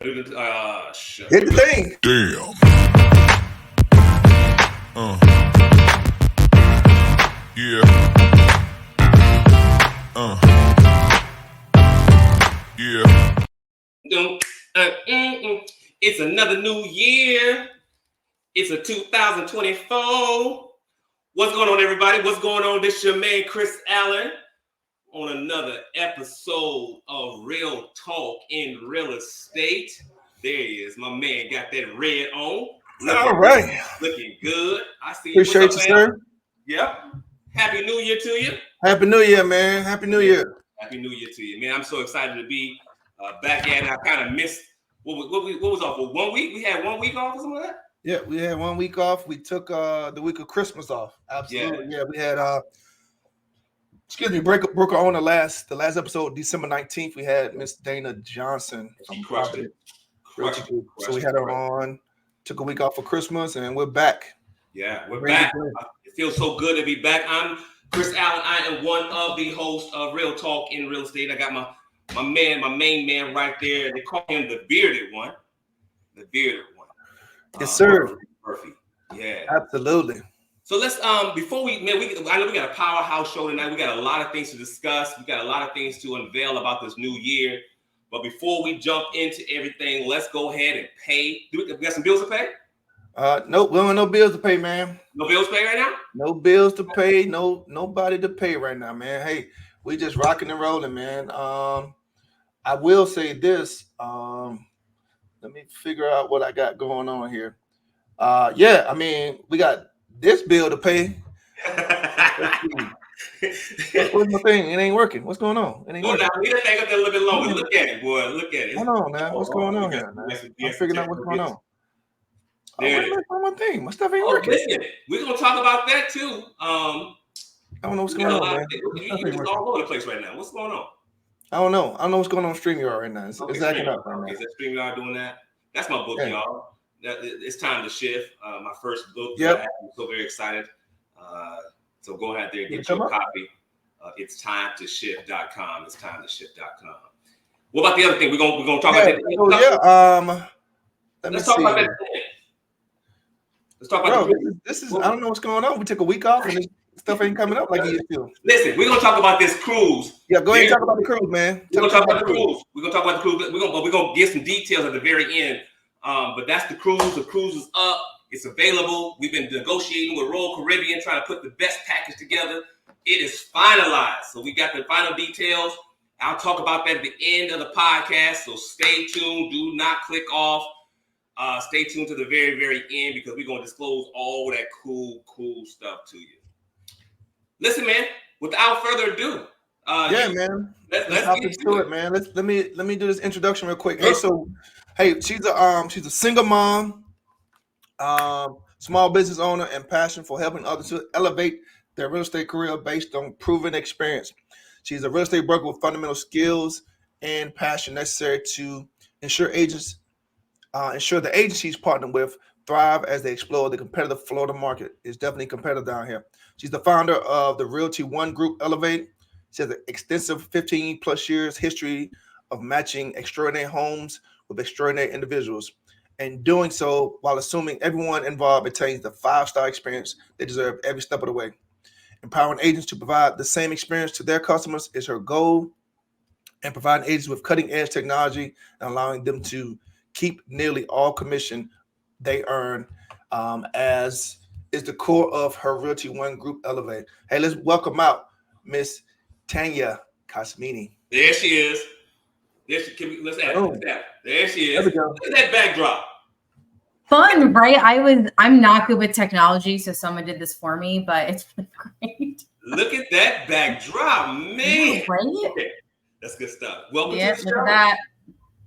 Shit. Hit the thing. Damn. Yeah. Yeah. It's another new year. It's a 2024. What's going on, everybody? What's going on? This is your man, Chris Allen, on another episode of Real Talk in Real Estate. There he is. My man got that red on. All right. Looking good. I see you. Appreciate you, sir. Yep. Happy New Year to you. Happy New Year, man. Happy New Year. Happy New Year to you, man. I'm so excited to be back at it. I kind of missed what was off for 1 week. We had 1 week off or something like that. Yeah, we had 1 week off. We took the week of Christmas off. Absolutely. Yeah, we had broke on the last episode, December 19th. We had Miss Dana Johnson from Property. So we had her on, took a week off for Christmas, and we're back. Yeah, we're back. It feels so good to be back. I'm Chris Allen. I am one of the hosts of Real Talk in Real Estate. I got my main man right there. They call him the bearded one. The bearded one. Yes, sir. Murphy. Yeah. Absolutely. So let's before I know we got a powerhouse show tonight. We got a lot of things to discuss. We got a lot of things to unveil about this new year. But before we jump into everything, let's go ahead and pay. We got some bills to pay? Nope, we don't have no bills to pay, man. No bills to pay right now? No bills to pay. Nobody to pay right now, man. Hey, we just rocking and rolling, man. I will say this. Let me figure out what I got going on here. Yeah, I mean, we got this bill to pay. What's my thing? It ain't working. What's going on? It ain't working. Now, we done hang up there a little bit longer. Look at it, boy. Look at it. Hold on, man. What's going on here, man? I'm figuring out what's going on. My thing. My stuff ain't working. Listen, we're gonna talk about that too. I don't know what's going on, man. It's all over the place right now. What's going on? I don't know. I don't know what's going on with StreamYard right now. It's acting up right now. Is that StreamYard doing that? That's my book, y'all. It's time to shift. My first book. Yep. I'm so very excited. So go ahead there and get your copy. It's time to shift.com. It's time to shift.com. What about the other thing? We're gonna talk about that. Let's talk about that. Let's talk about this is I don't know what's going on. We took a week off and this stuff ain't coming up like it used to. Listen, we're gonna talk about this cruise. Yeah, go ahead and talk about the cruise, man. We're gonna talk about the cruise. We're gonna get some details at the very end. But that's the cruise. The cruise is up. It's available. We've been negotiating with Royal Caribbean, trying to put the best package together. It is finalized. So we got the final details. I'll talk about that at the end of the podcast. So stay tuned. Do not click off. Stay tuned to the very, very end because we're going to disclose all that cool stuff to you. Listen, man, without further ado. Man. Let's hop into it, man. Let me do this introduction real quick. Hey, she's a single mom, small business owner, and passion for helping others to elevate their real estate career based on proven experience. She's a real estate broker with fundamental skills and passion necessary to ensure the agencies partner with thrive as they explore the competitive Florida market. It's definitely competitive down here. She's the founder of the Realty One Group Elevate. She has an extensive 15 plus years history of matching extraordinary homes with extraordinary individuals, and doing so while assuming everyone involved attains the 5-star experience they deserve every step of the way. Empowering agents to provide the same experience to their customers is her goal, and providing agents with cutting-edge technology and allowing them to keep nearly all commission they earn, as is the core of her Realty One Group Elevate. Hey, let's welcome out Miss Tanya Cosmini. There she is. Let's add that. There she is. There we go. Look at that backdrop. Fun, right? I'm not good with technology, so someone did this for me, but it's been great. Look at that backdrop, man. Right? Okay. That's good stuff. Welcome to the show. Look at that.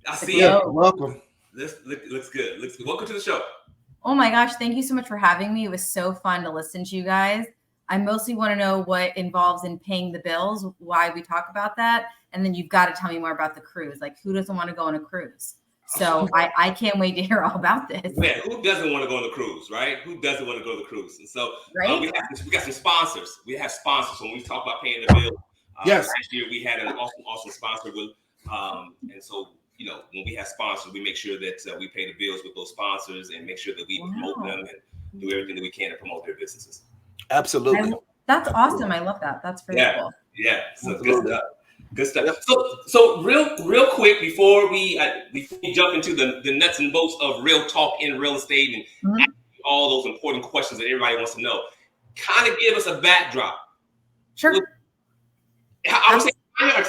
I see you. Welcome. This looks good. Welcome to the show. Oh my gosh, thank you so much for having me. It was so fun to listen to you guys. I mostly want to know what involves in paying the bills, why we talk about that, and then you've got to tell me more about the cruise. Like, who doesn't want to go on a cruise? So I can't wait to hear all about this. Yeah, who doesn't want to go on the cruise, right? Who doesn't want to go on the cruise? And so we got some sponsors. We have sponsors when we talk about paying the bill. Yes. Last year we had an awesome sponsor with, and so you know, when we have sponsors, we make sure that we pay the bills with those sponsors and make sure that we promote them and do everything that we can to promote their businesses. Absolutely. That's awesome. I love that. That's very cool. Yeah. So good stuff. Good stuff. Yep. So real quick before we jump into the nuts and bolts of real talk in real estate and ask all those important questions that everybody wants to know, kind of give us a backdrop. Sure. I would say Tanya or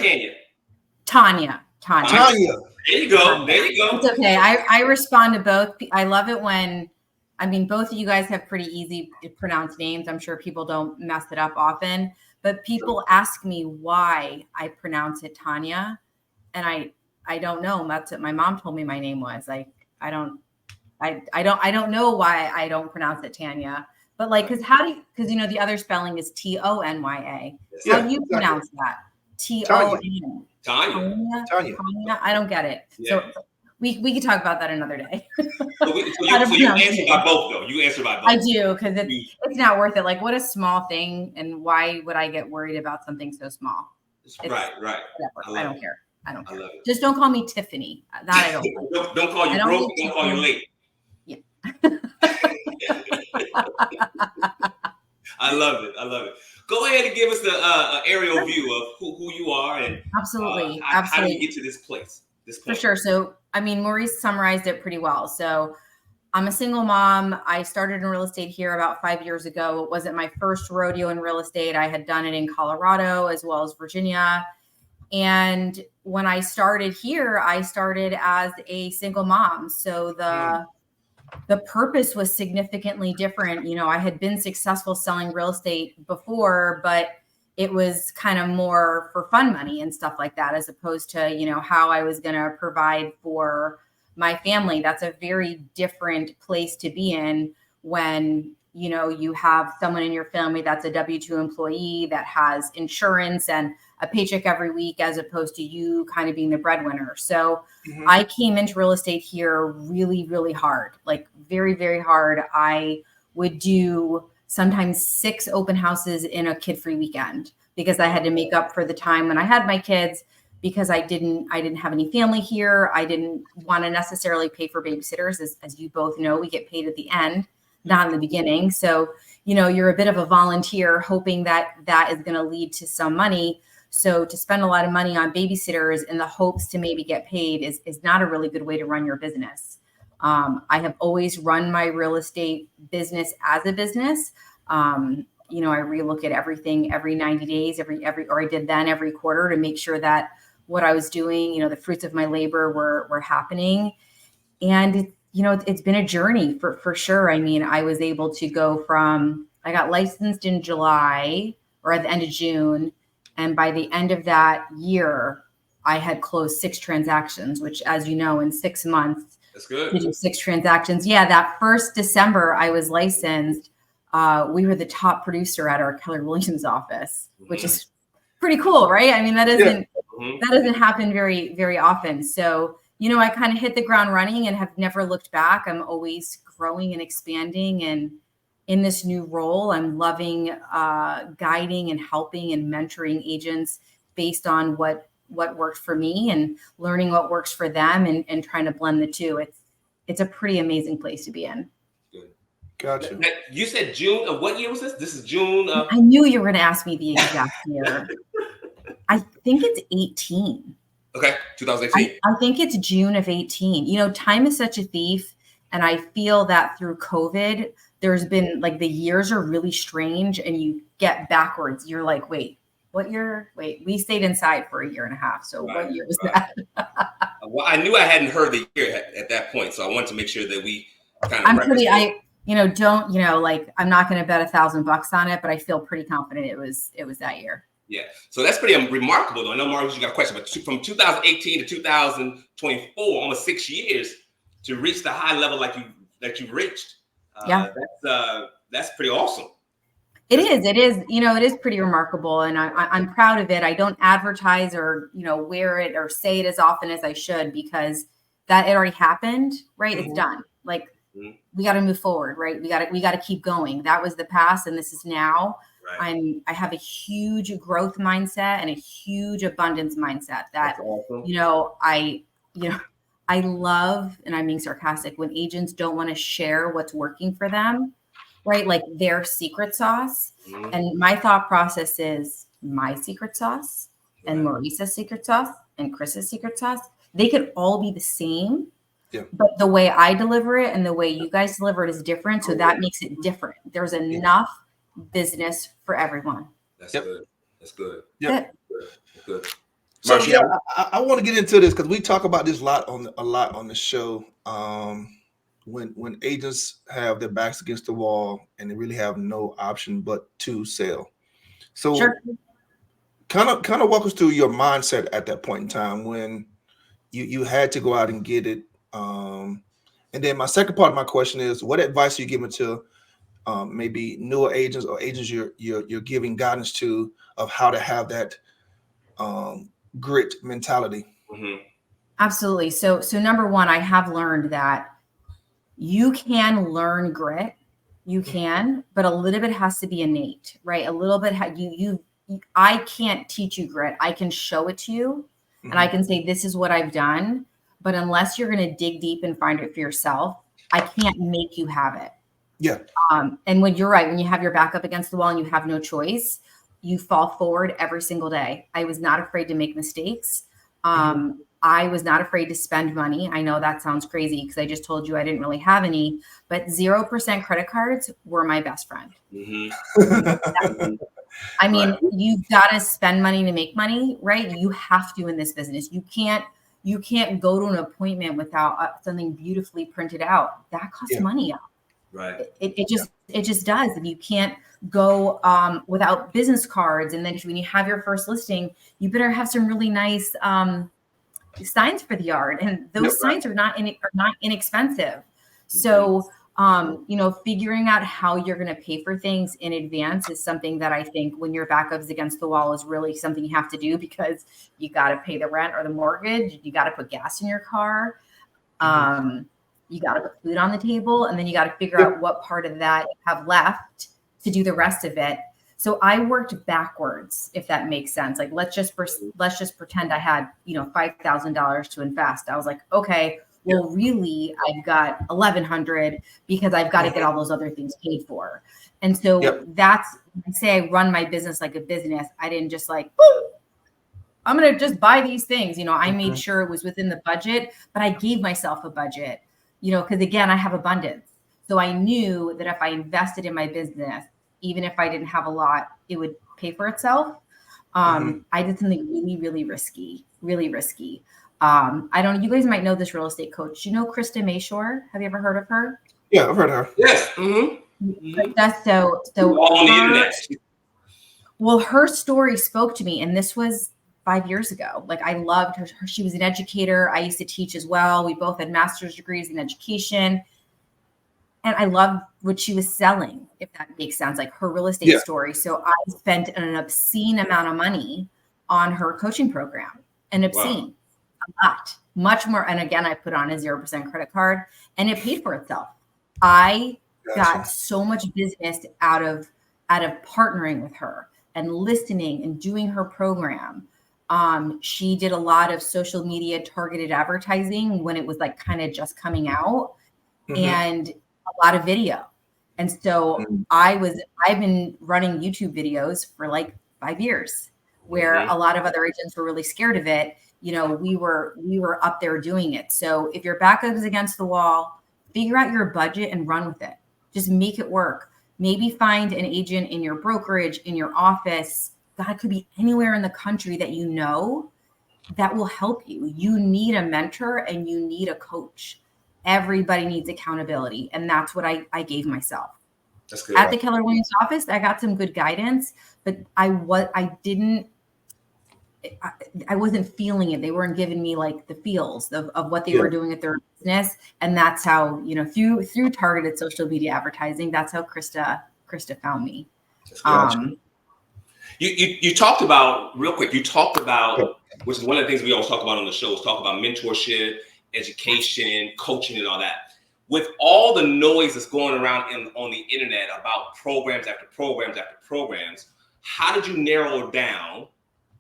Tanya? Tanya. There you go. There you go. It's okay. I respond to both. I love it when, I mean, both of you guys have pretty easy to pronounce names. I'm sure people don't mess it up often, but people ask me why I pronounce it Tanya, and I don't know. That's what my mom told me my name was. Like I don't know why I don't pronounce it Tanya. But like, because you know the other spelling is Tonya. How do you pronounce that? Ton. Tanya. I don't get it. Yeah. So we could talk about that another day. So you answer by both, though. You answer by both. I do, because it's not worth it. Like, what a small thing, and why would I get worried about something so small? Right. I don't care. I don't care. Just don't call me Tiffany. That I don't like. Don't call you broke. Don't call you late. Yeah. I love it. Go ahead and give us the aerial view of who you are and absolutely. How do you get to this place? For sure. So, I mean, Maurice summarized it pretty well. So I'm a single mom. I started in real estate here about 5 years ago. It wasn't my first rodeo in real estate. I had done it in Colorado as well as Virginia. And when I started here, I started as a single mom. So the purpose was significantly different. You know, I had been successful selling real estate before, but it was kind of more for fun money and stuff like that, as opposed to, you know, how I was going to provide for my family. That's a very different place to be in when, you know, you have someone in your family that's a W-2 employee that has insurance and a paycheck every week, as opposed to you kind of being the breadwinner. So I came into real estate here really, really hard, like very, very hard. I would do sometimes 6 open houses in a kid-free weekend because I had to make up for the time when I had my kids, because I didn't have any family here. I didn't want to necessarily pay for babysitters. As you both know, we get paid at the end, not in the beginning. So, you know, you're a bit of a volunteer hoping that that is going to lead to some money. So to spend a lot of money on babysitters in the hopes to maybe get paid is not a really good way to run your business. I have always run my real estate business as a business. You know, I relook at everything every 90 days, or I did then every quarter, to make sure that what I was doing, you know, the fruits of my labor were happening. And, you know, it's been a journey for sure. I mean, I was able to go from, I got licensed in July or at the end of June. And by the end of that year, I had closed 6 transactions, which, as you know, in 6 months, that's good. To do 6 transactions. Yeah, that first December I was licensed. We were the top producer at our Keller Williams office, which is pretty cool, right? I mean, that doesn't happen very, very often. So, you know, I kind of hit the ground running and have never looked back. I'm always growing and expanding, and in this new role, I'm loving guiding and helping and mentoring agents based on what worked for me and learning what works for them, and trying to blend the two. It's a pretty amazing place to be in. Good. Gotcha. You said June of what year was this? This is June of... I knew you were going to ask me the exact year. I think it's 18. Okay, 2018. I think it's June of 18. You know, time is such a thief. And I feel that through COVID, there's been like the years are really strange and you get backwards. You're like, wait, what year? Wait, we stayed inside for 1.5 years. So what year was that? Well, I knew I hadn't heard the year at that point. So I wanted to make sure that we kind of... I'm not going to bet $1,000 on it, but I feel pretty confident it was that year. Yeah. So that's pretty remarkable though. I know, Marcus, you got a question, but from 2018 to 2024, almost 6 years to reach the high level that you reached. That's pretty awesome. It is, you know, it is pretty remarkable, and I'm proud of it. I don't advertise or, you know, wear it or say it as often as I should, because that it already happened, right? It's done. Like we got to move forward, right? We got to keep going. That was the past, and this is now. Right. I have a huge growth mindset and a huge abundance mindset that, awesome. You know, I you know, I love, and I'm being sarcastic, when agents don't want to share what's working for them, right? Like their secret sauce. Mhm. And my thought process is my secret sauce and Right. Maurice's secret sauce and Chris's secret sauce. They could all be the same, Yeah. but the way I deliver it and the way you guys deliver it is different. So that makes it different. There's enough business for everyone. That's Yep. good. That's good. Yep. That's it. That's good. So Marcia? yeah, I want to get into this because we talk about this a lot on the show. When agents have their backs against the wall and they really have no option but to sell. So Sure. kind of walk us through your mindset at that point in time when you had to go out and get it. And then my second part of my question is, what advice are you giving to maybe newer agents or agents you're giving guidance to of how to have that grit mentality? Mm-hmm. Absolutely. So number one, I have learned that you can learn grit. You can, but a little bit has to be innate, right? A little bit, I can't teach you grit. I can show it to you and I can say, this is what I've done. But unless you're going to dig deep and find it for yourself, I can't make you have it. Yeah. And when you're right, when you have your back up against the wall and you have no choice, you fall forward every single day. I was not afraid to make mistakes. I was not afraid to spend money. I know that sounds crazy because I just told you I didn't really have any, but 0% credit cards were my best friend. Mm-hmm. I mean, you've got to spend money to make money, right? You have to in this business. You can't go to an appointment without something beautifully printed out. That costs money. Right. It just does. And you can't go without business cards. And then when you have your first listing, you better have some really nice signs for the yard, and those signs are not inexpensive. So figuring out how you're going to pay for things in advance is something that I think when your back up is against the wall is really something you have to do, because you got to pay the rent or the mortgage, you got to put gas in your car, you got to put food on the table, and then you got to figure out what part of that you have left to do the rest of it. So I worked backwards, if that makes sense. Like, let's just pretend I had, $5,000 to invest. I was like, okay, well, really, I've got $1,100 because I've got to get all those other things paid for. And so that's, when I say I run my business like a business, I didn't just like, I'm going to just buy these things. I made sure it was within the budget, but I gave myself a budget, because again, I have abundance. So I knew that if I invested in my business, even if I didn't have a lot, it would pay for itself. I did something really, really risky, really risky. I don't know. You guys might know this real estate coach. Do you know Krista Mayshore? Have you ever heard of her? Yeah, I've heard of her. Yes. That's so all on the internet. Well, her story spoke to me, and this was 5 years ago. Like, I loved her. She was an educator. I used to teach as well. We both had master's degrees in education. And I loved what she was selling, if that makes sense, like her real estate story. So I spent an obscene amount of money on her coaching program, a lot, much more. And again, I put on a 0% credit card, and it paid for itself. I got so much business out of partnering with her and listening and doing her program. She did a lot of social media targeted advertising when it was like kind of just coming out, and a lot of video. And so I've been running YouTube videos for like 5 years, where a lot of other agents were really scared of it. We were up there doing it. So if your back up is against the wall, figure out your budget and run with it. Just make it work. Maybe find an agent in your brokerage, in your office. God, could be anywhere in the country that will help you. You need a mentor and you need a coach. Everybody needs accountability. And that's what I gave myself. That's good. At the Keller Williams office, I got some good guidance, but I wasn't feeling it. They weren't giving me like the feels of what they were doing at their business. And that's how, through targeted social media advertising, that's how Krista found me. You talked about, real quick, which is one of the things we always talk about on the show, is talk about mentorship, education, coaching, and all that. With all the noise that's going around on the internet about programs after programs after programs, how did you narrow it down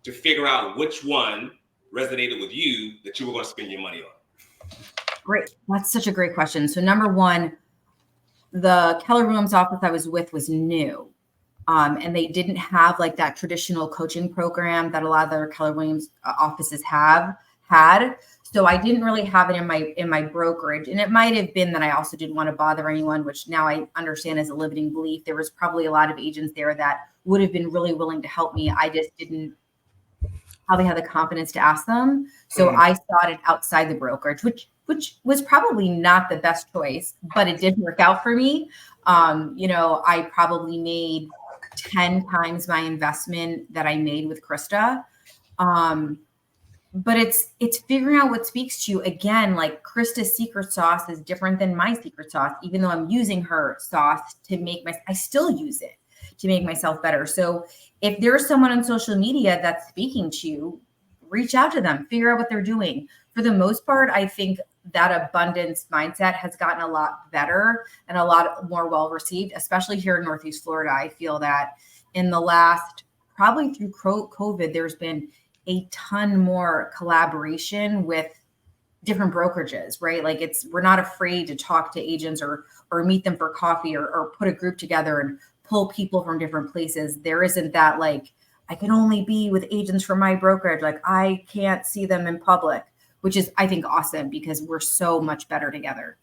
to figure out which one resonated with you that you were going to spend your money on? Great. That's such a great question. So number one, the Keller Williams office I was with was new. And they didn't have like that traditional coaching program that a lot of other Keller Williams offices had. So I didn't really have it in my brokerage. And it might have been that I also didn't want to bother anyone, which now I understand as a limiting belief. There was probably a lot of agents there that would have been really willing to help me. I just didn't probably have the confidence to ask them. So I sought it outside the brokerage, which was probably not the best choice, but it did work out for me. I probably made 10 times my investment that I made with Krista. But it's figuring out what speaks to you. Again, like Krista's secret sauce is different than my secret sauce, even though I'm using her sauce I still use it to make myself better. So if there's someone on social media that's speaking to you, reach out to them, figure out what they're doing. For the most part, I think that abundance mindset has gotten a lot better and a lot more well received, especially here in Northeast Florida. I feel that in the last, probably through COVID, there's been a ton more collaboration with different brokerages, right? Like we're not afraid to talk to agents or meet them for coffee or put a group together and pull people from different places. There isn't that like, I can only be with agents from my brokerage. Like I can't see them in public, which is, I think, awesome because we're so much better together.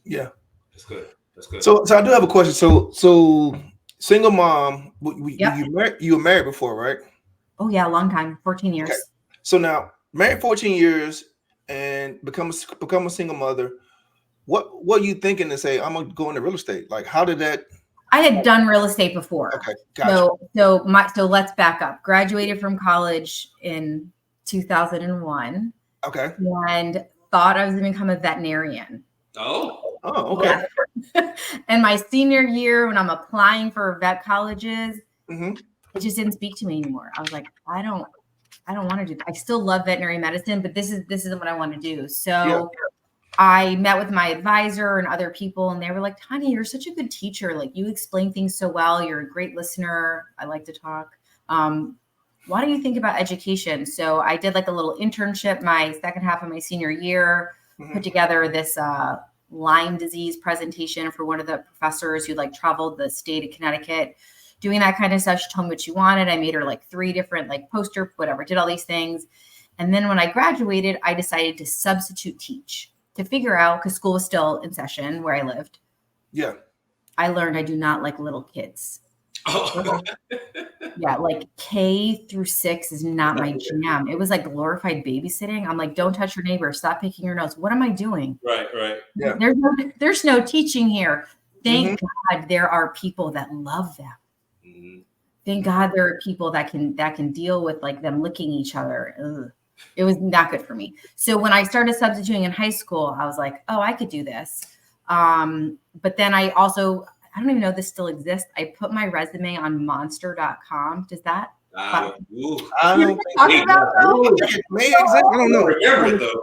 Yeah. That's good. That's good. So I do have a question. So single mom, Yep. you were married before, right? Oh yeah, a long time, 14 years. Okay. So now married 14 years and become a single mother. What are you thinking to say, I'm gonna go into real estate? Like how did that? I had done real estate before. Okay, gotcha. So let's back up. Graduated from college in 2001. Okay. And thought I was going to become a veterinarian. Oh, okay. Yeah. And my senior year, when I'm applying for vet colleges, it just didn't speak to me anymore. I was like, I don't want to do that. I still love veterinary medicine, but this isn't what I want to do. So I met with my advisor and other people, and they were like, Tanya, you're such a good teacher. Like you explain things so well. You're a great listener. I like to talk. Why do you think about education? So I did like a little internship my second half of my senior year, put together this Lyme disease presentation for one of the professors who like traveled the state of Connecticut, doing that kind of stuff. She told me what she wanted. I made her like 3 different like poster, whatever, did all these things. And then when I graduated, I decided to substitute teach to figure out, because school was still in session where I lived. Yeah. I learned I do not like little kids. Oh. Yeah, like K through 6 is not my jam. It was like glorified babysitting. I'm like, don't touch your neighbor. Stop picking your nose. What am I doing? Right. Yeah. There's no teaching here. Thank God there are people that love them. Thank God there are people that can deal with like them licking each other. Ugh. It was not good for me. So when I started substituting in high school, I was like, oh, I could do this. But then I don't even know if this still exists. I put my resume on monster.com. Does that? I don't think it may exist. I don't know. Remember it though.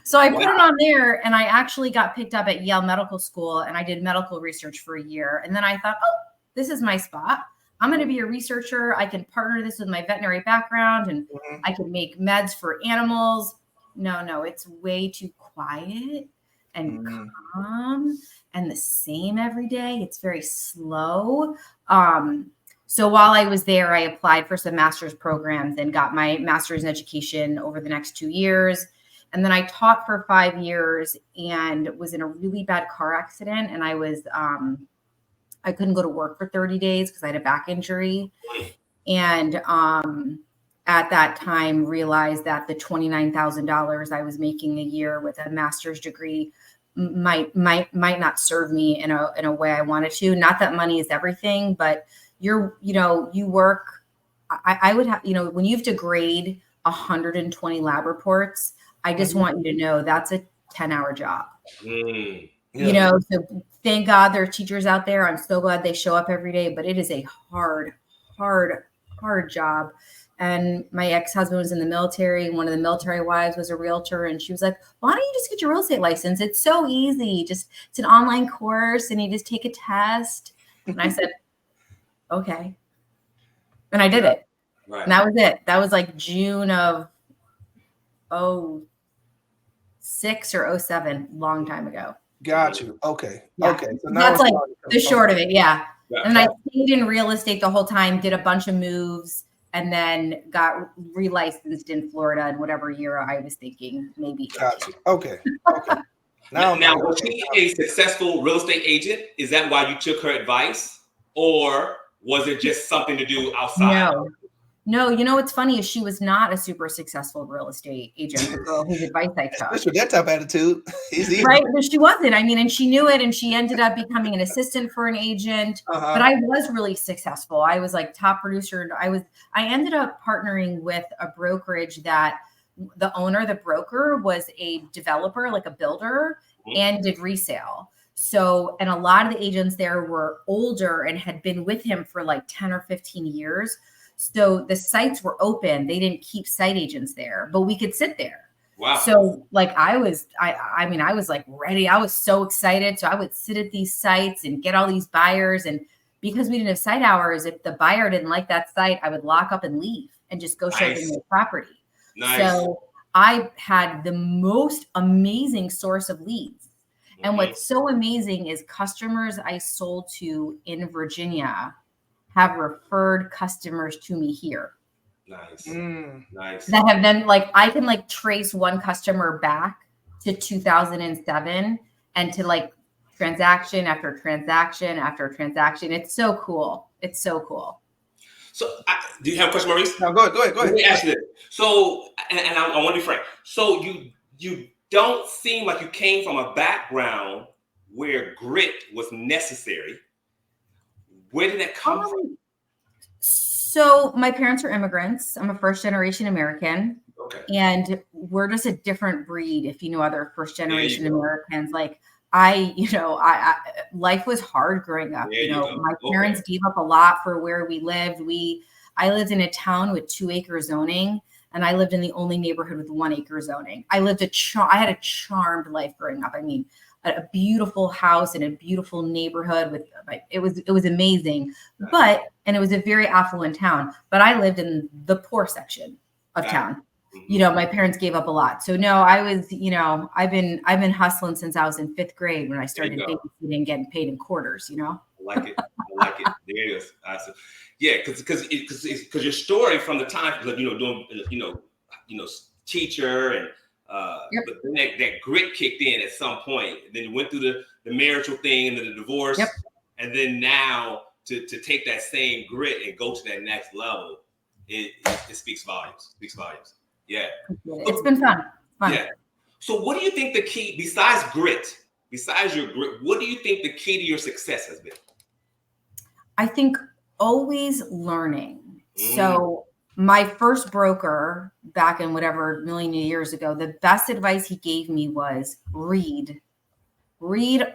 So I put it on there, and I actually got picked up at Yale Medical School, and I did medical research for a year. And then I thought, oh, this is my spot. I'm going to be a researcher. I can partner this with my veterinary background, and I can make meds for animals. No, it's way too quiet and calm and the same every day. It's very slow. So while I was there, I applied for some master's programs and got my master's in education over the next 2 years. And then I taught for 5 years and was in a really bad car accident. And I couldn't go to work for 30 days because I had a back injury. And at that time realized that the $29,000 I was making a year with a master's degree might not serve me in a way I wanted to. Not that money is everything, but you work. I would have, when you have to grade 120 lab reports, I just want you to know that's a 10-hour job. So thank God there are teachers out there. I'm so glad they show up every day, but it is a hard job. And my ex-husband was in the military. One of the military wives was a realtor. And she was like, why don't you just get your real estate license? It's so easy. It's an online course and you just take a test. And I said, okay. And I did it. Right. And that was it. That was like June of 06 or 07, long time ago. Got you. Okay. Yeah. Okay. So now that's like the short of it. Yeah. And I stayed in real estate the whole time, did a bunch of moves, and then got relicensed in Florida in whatever year I was thinking, maybe. Got you. Okay. Okay. Now was she a successful real estate agent? Is that why you took her advice? Or was it just something to do outside? No, you know what's funny is she was not a super successful real estate agent, the girl whose advice I took. Especially that type of attitude. Right? But she wasn't. I mean, and she knew it, and she ended up becoming an assistant for an agent. But I was really successful. I was like top producer. I ended up partnering with a brokerage that the broker was a developer, like a builder, and did resale. So, and a lot of the agents there were older and had been with him for like 10 or 15 years. So the sites were open. They didn't keep site agents there, but we could sit there. Wow. So like I was like ready. I was so excited. So I would sit at these sites and get all these buyers. And because we didn't have site hours, if the buyer didn't like that site, I would lock up and leave and just go show them their property. Nice. So I had the most amazing source of leads. And what's so amazing is customers I sold to in Virginia have referred customers to me here. Nice. Nice. That have then like, I can like trace one customer back to 2007 and to like transaction after transaction after transaction. It's so cool. It's so cool. So do you have a question, Maurice? No, go ahead. Let me ask you this. So, and I want to be frank. So you don't seem like you came from a background where grit was necessary. Where did that come from? So my parents are immigrants. I'm a first generation American. Okay. And we're just a different breed. If you know other first generation Americans, like life was hard growing up. My parents gave up a lot for where we lived. I lived in a town with 2 acre zoning, and I lived in the only neighborhood with 1 acre zoning. I had a charmed life growing up. I mean, a beautiful house in a beautiful neighborhood it was amazing, and it was a very affluent town, but I lived in the poor section of town. My parents gave up a lot. So no, I was, I've been hustling since I was in 5th grade when I started babysitting and getting paid in quarters, I like it. There it is. Awesome. Yeah. Cause your story from the time, doing, teacher and, but then that grit kicked in at some point. Then you went through the marital thing and then the divorce. Yep. And then now to take that same grit and go to that next level, it speaks volumes. Yeah. It's been fun. Yeah. So what do you think the key, besides your grit, what do you think the key to your success has been? I think always learning. So my first broker back in whatever million years ago, the best advice he gave me was read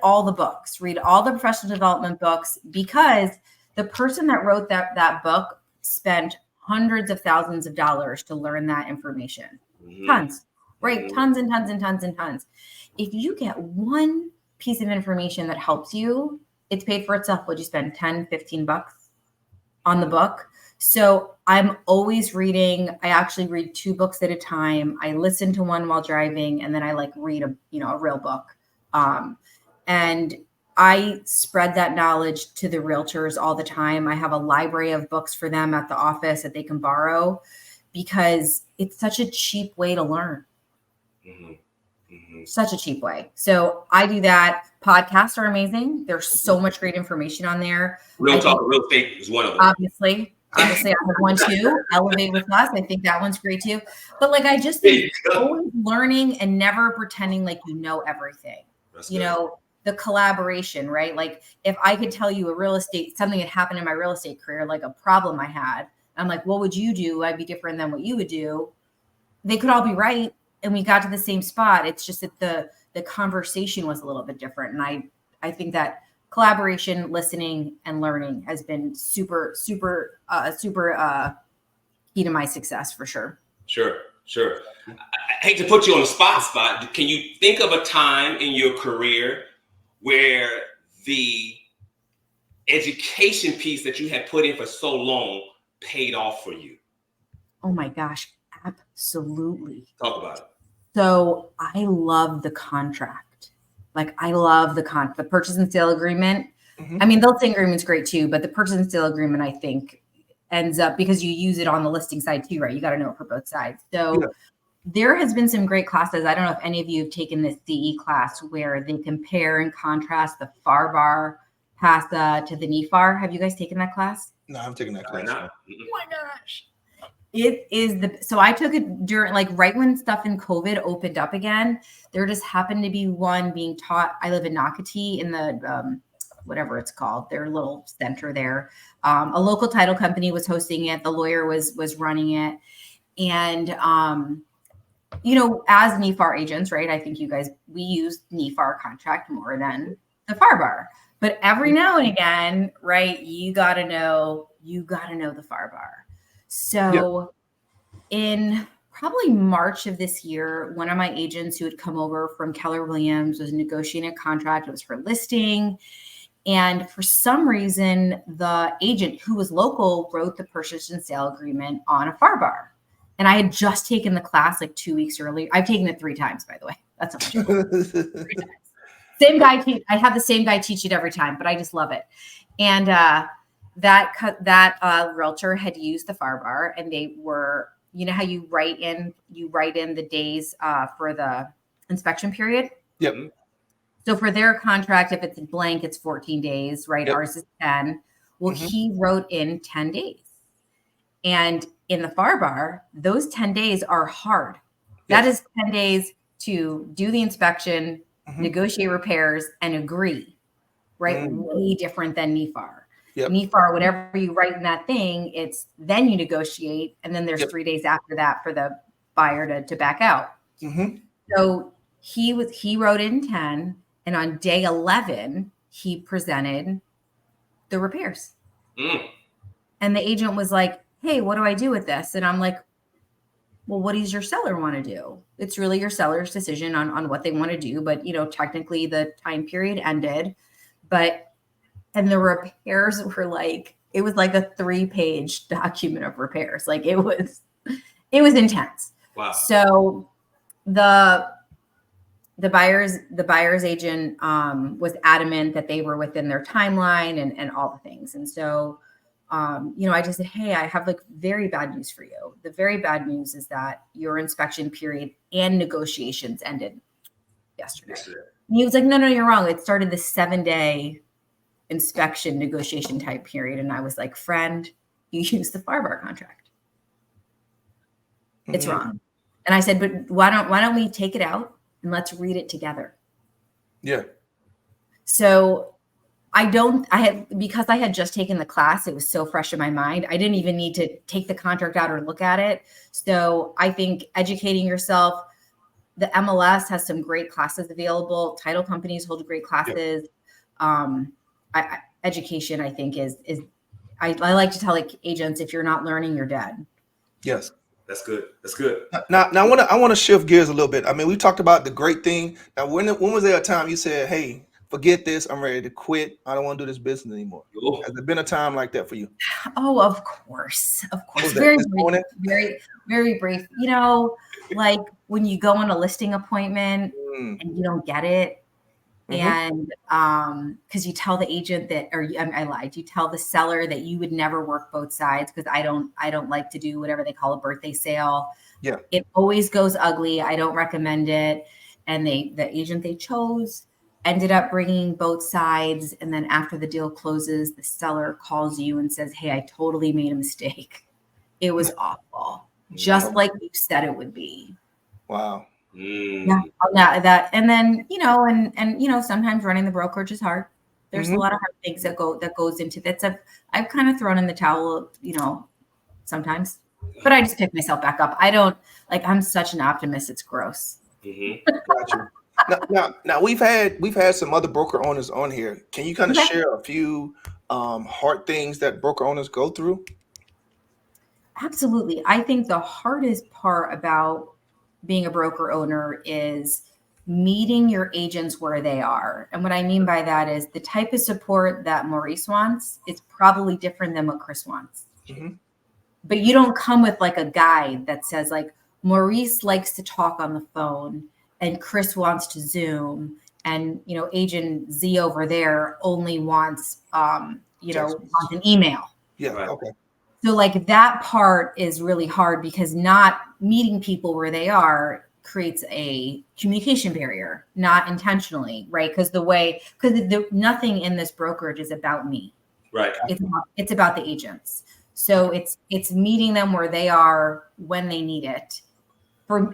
all the books, read all the professional development books, because the person that wrote that book spent hundreds of thousands of dollars to learn that information. Tons, right? Tons and tons and tons and tons. If you get one piece of information that helps you, it's paid for itself. Would you spend 10, 15 bucks on the book? So I'm always reading. I actually read 2 books at a time. I listen to one while driving, and then I read a real book. And I spread that knowledge to the realtors all the time. I have a library of books for them at the office that they can borrow, because it's such a cheap way to learn. Such a cheap way. So I do that. Podcasts are amazing. There's so much great information on there. Real Talk Real Estate is one of them. Obviously, I have one too. Elevate with Us. I think that one's great too. But I just think always learning and never pretending like you know everything. The collaboration, right? Like if I could tell you something that happened in my real estate career, like a problem I had, I'm like, what would you do? I'd be different than what you would do. They could all be right, and we got to the same spot. It's just that the conversation was a little bit different. And I think that collaboration, listening, and learning has been super, super, super key to my success for sure. Sure. I hate to put you on the spot. Can you think of a time in your career where the education piece that you had put in for so long paid off for you? Oh my gosh, absolutely. Talk about it. So I love the contract. Like I love the purchase and sale agreement. Mhm. I mean, the listing agreement's great too, but the purchase and sale agreement, I think, ends up because you use it on the listing side too, right? You got to know it for both sides. So Yeah. there has been some great classes. I don't know if any of you have taken this CE class where they compare and contrast the FAR bar PASA to the NEFAR. Have you guys taken that class? No, I'm taking that class. Not. Oh my gosh. It is so I took it during like right when stuff in COVID opened up again. There just happened to be one being taught. I live in Nocatee in the whatever it's called, their little center there. A local title company was hosting it. The lawyer was running it. And you know, as NEFAR agents, right? I think you guys we use NEFAR contract more than the FAR bar. But every now and again, right, you gotta know the FAR bar. So in probably March of this year, one of my agents who had come over from Keller Williams was negotiating a contract. It was for listing. And for some reason, the agent who was local wrote the purchase and sale agreement on a FAR bar. And I had just taken the class like 2 weeks earlier. I've taken it 3 times, by the way. That's how much. Same guy. I have the same guy teach it every time, but I just love it. And that realtor had used the FAR bar, and they were, you know how you write in the days for the inspection period. Yep. So for their contract, if it's blank, it's 14 days, right? Yep. Ours is 10. Well, he wrote in 10 days. And in the FAR bar, those 10 days are hard. That is 10 days to do the inspection, negotiate repairs, and agree, right? Way different than NEFAR. Yep. NEFAR, whatever you write in that thing, it's then you negotiate, and then there's 3 days after that for the buyer to back out. So he wrote in 10, and on day 11, he presented the repairs. And the agent was like, hey, what do I do with this? And I'm like, well, what does your seller want to do? It's really your seller's decision on what they want to do. But, you know, technically the time period ended, and the repairs were like, it was like a 3-page document of repairs. Like it was intense. Wow. So the buyer's agent was adamant that they were within their timeline and all the things. And so, you know, I just said, hey, I have like very bad news for you. The very bad news is that your inspection period and negotiations ended yesterday. And he was like, no, you're wrong. It started the 7-day inspection negotiation type period. And I was like, friend, you used the FAR bar contract. It's wrong. And I said, but why don't we take it out and let's read it together? Yeah. So because I had just taken the class, it was so fresh in my mind. I didn't even need to take the contract out or look at it. So I think educating yourself, the MLS has some great classes available. Title companies hold great classes. Education, I think I like to tell like agents, if you're not learning, you're dead. Yes. That's good. That's good. Now I want to shift gears a little bit. I mean, we talked about the great thing. Now, when was there a time you said, hey, forget this, I'm ready to quit, I don't want to do this business anymore? Has there been a time like that for you? Oh, of course. Very brief. You know, like when you go on a listing appointment and you don't get it, and because you tell the agent that, or I lied, you tell the seller that you would never work both sides because I don't like to do whatever they call a birthday sale. Yeah, it always goes ugly. I don't recommend it. And the agent they chose ended up bringing both sides. And then after the deal closes, the seller calls you and says, hey, I totally made a mistake. It was awful, just like you said it would be. Wow. Yeah, that, and then you know, and you know, sometimes running the brokerage is hard. There's a lot of hard things that goes into that. I've kind of thrown in the towel, you know, sometimes, but I just pick myself back up. I'm such an optimist. It's gross. Gotcha. Now we've had some other broker owners on here. Can you kind of share a few hard things that broker owners go through? Absolutely. I think the hardest part about being a broker owner is meeting your agents where they are. And what I mean by that is the type of support that Maurice wants is probably different than what Chris wants. But you don't come with like a guide that says like, Maurice likes to talk on the phone and Chris wants to Zoom, and agent Z over there only wants wants an email. Yeah. Okay. So like that part is really hard because not meeting people where they are creates a communication barrier, not intentionally, right? Because nothing in this brokerage is about me. Right. It's about the agents. So it's meeting them where they are when they need it.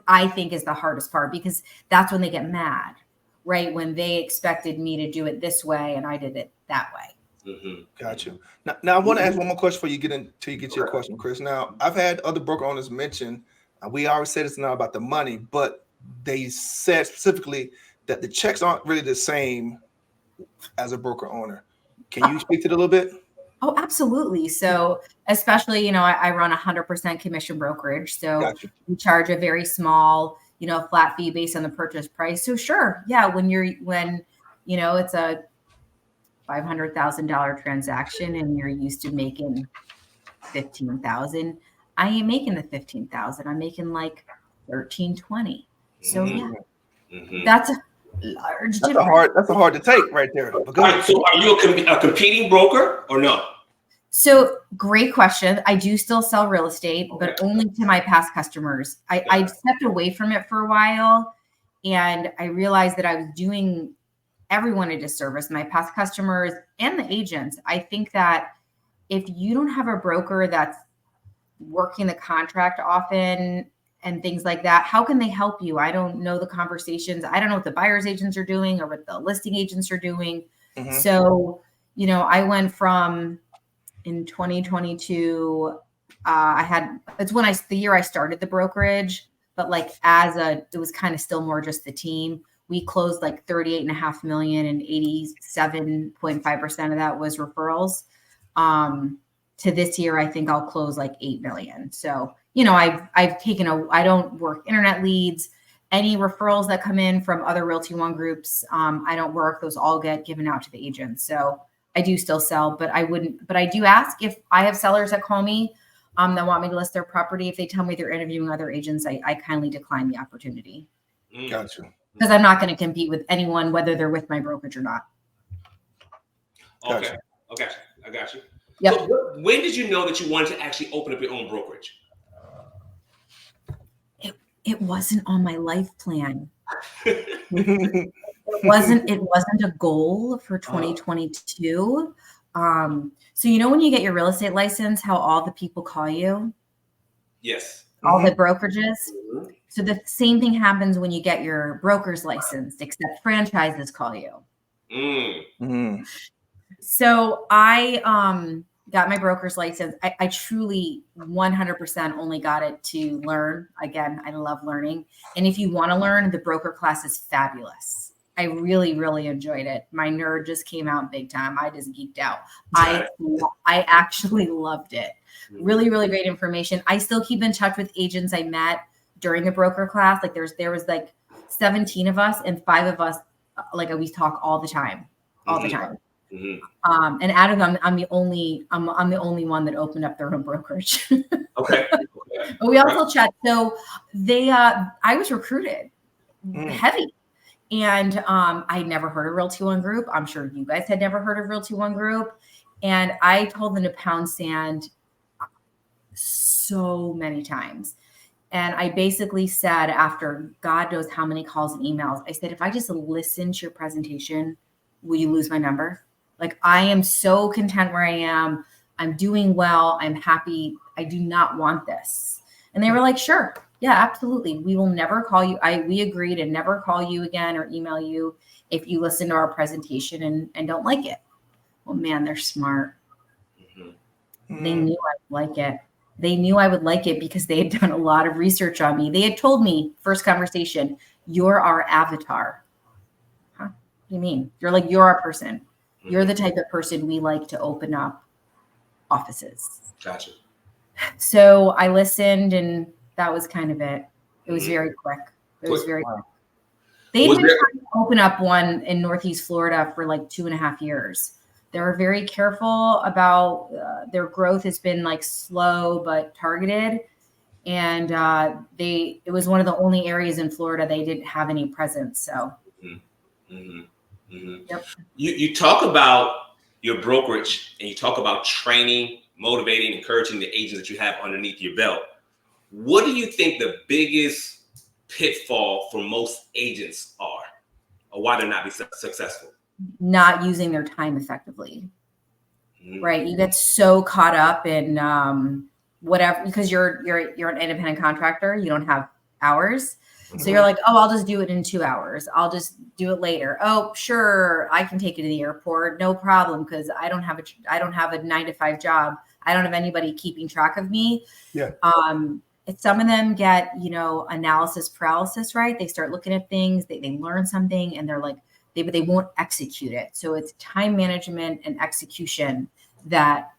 I think is the hardest part, because that's when they get mad, right? When they expected me to do it this way and I did it that way. Mm-hmm. Got you. Now I want to ask one more question before you get your question, Chris. Now, I've had other broker owners mention, we always say this now about the money, but they said specifically that the checks aren't really the same as a broker owner. Can you speak to it a little bit? Oh, absolutely. So especially, I run 100% commission brokerage. So we charge a very small, flat fee based on the purchase price. So sure. Yeah. When it's a $500,000 transaction and you're used to making 15,000, I ain't making the 15,000. I'm making like 13, 20. So yeah, that's a large difference. That's a hard to take right there. Right, so are you a competing broker or no? So great question. I do still sell real estate, but only to my past customers. I stepped away from it for a while, and I realized that I was doing everyone a disservice, my past customers and the agents. I think that if you don't have a broker that's working the contract often and things like that, how can they help you? I don't know the conversations. I don't know what the buyer's agents are doing or what the listing agents are doing. So, I went from in 2022, it's the year I started the brokerage, but like it was kind of still more just the team. We closed like 38.5 million and 87.5% of that was referrals. To this year, I think I'll close like 8 million. So, I've taken I don't work internet leads, any referrals that come in from other Realty One groups. I don't work, those all get given out to the agents. So I do still sell, but I do ask if I have sellers that call me, that want me to list their property. If they tell me they're interviewing other agents, I kindly decline the opportunity. Gotcha. Because I'm not going to compete with anyone, whether they're with my brokerage or not. Okay. I got you. Yep. So when did you know that you wanted to actually open up your own brokerage? It wasn't on my life plan. It wasn't a goal for 2022. So when you get your real estate license, how all the people call you? Yes. All the brokerages. So the same thing happens when you get your broker's license, except franchises call you. So I got my broker's license. I truly 100% only got it to learn. Again, I love learning. And if you want to learn, the broker class is fabulous. I really, really enjoyed it. My nerd just came out big time. I just geeked out. I actually loved it. Really, really great information. I still keep in touch with agents I met during the broker class. Like there was like 17 of us, and 5 of us, like we talk all the time. And out of them, I'm the only one that opened up their own brokerage. Okay. But we also chat. So I was recruited heavy. And I'd never heard of Realty One Group. I'm sure you guys had never heard of Realty One Group. And I told them to pound sand so many times. And I basically said, after God knows how many calls and emails, I said, if I just listen to your presentation, will you lose my number? Like, I am so content where I am. I'm doing well. I'm happy. I do not want this. And they were like, sure. Yeah, absolutely. We will never call you. We agree to never call you again or email you if you listen to our presentation and don't like it. Well, man, they're smart. They knew I would like it. They knew I would like it because they had done a lot of research on me. They had told me, first conversation, you're our avatar. Huh? What do you mean? You're our person. You're the type of person we like to open up offices. Gotcha. So I listened, and that was kind of it. It was very quick. It was very quick. They've been trying to open up one in Northeast Florida for like 2.5 years. They're very careful about their growth has been like slow but targeted. and it was one of the only areas in Florida they didn't have any presence. So, Yep. You talk about your brokerage, and you talk about training, motivating, encouraging the agents that you have underneath your belt. What do you think the biggest pitfall for most agents are, or why they're not be successful? Not using their time effectively. Right. You get so caught up in whatever, because you're an independent contractor. You don't have hours. So you're like, oh, I'll just do it in 2 hours. I'll just do it later. Oh, sure, I can take you to the airport. No problem, because I don't have a 9-to-5 job. I don't have anybody keeping track of me. Yeah. Some of them get, analysis paralysis, right? They start looking at things, they learn something, and they're like, they won't execute it. So it's time management and execution that,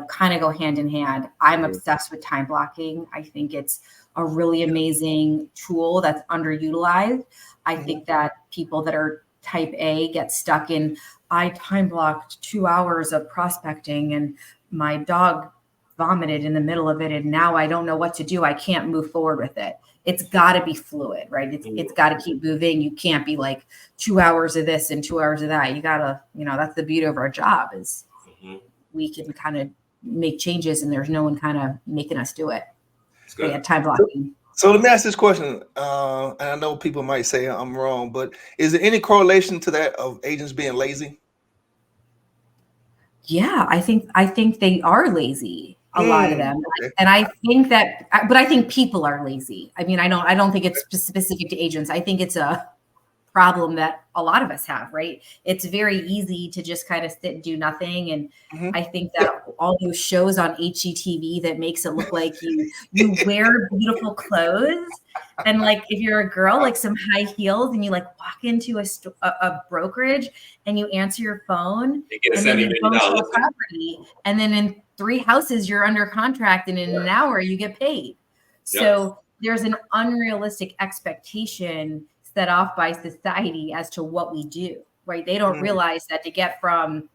kind of go hand in hand. I'm obsessed with time blocking. I think it's a really amazing tool that's underutilized. I think that people that are type A get stuck in, I time blocked 2 hours of prospecting and my dog vomited in the middle of it, and now I don't know what to do. I can't move forward with it. It's got to be fluid, right? It's got to keep moving. You can't be like 2 hours of this and 2 hours of that. You got to, that's the beauty of our job is we can kind of make changes and there's no one kind of making us do it. Yeah, time blocking. So let me ask this question. And I know people might say I'm wrong, but is there any correlation to that of agents being lazy? Yeah, I think they are lazy. A lot of them. Okay. And I think but I think people are lazy. I mean, I don't think it's specific to agents. I think it's a problem that a lot of us have, right? It's very easy to just kind of sit and do nothing. And I think that all those shows on HGTV that makes it look like you wear beautiful clothes. And like, if you're a girl, like some high heels, and you like walk into a brokerage and you answer your phone, and then you go to a property, and then in 3 houses you're under contract, and in an hour you get paid. So there's an unrealistic expectation set off by society as to what we do, right? They don't realize that to get from,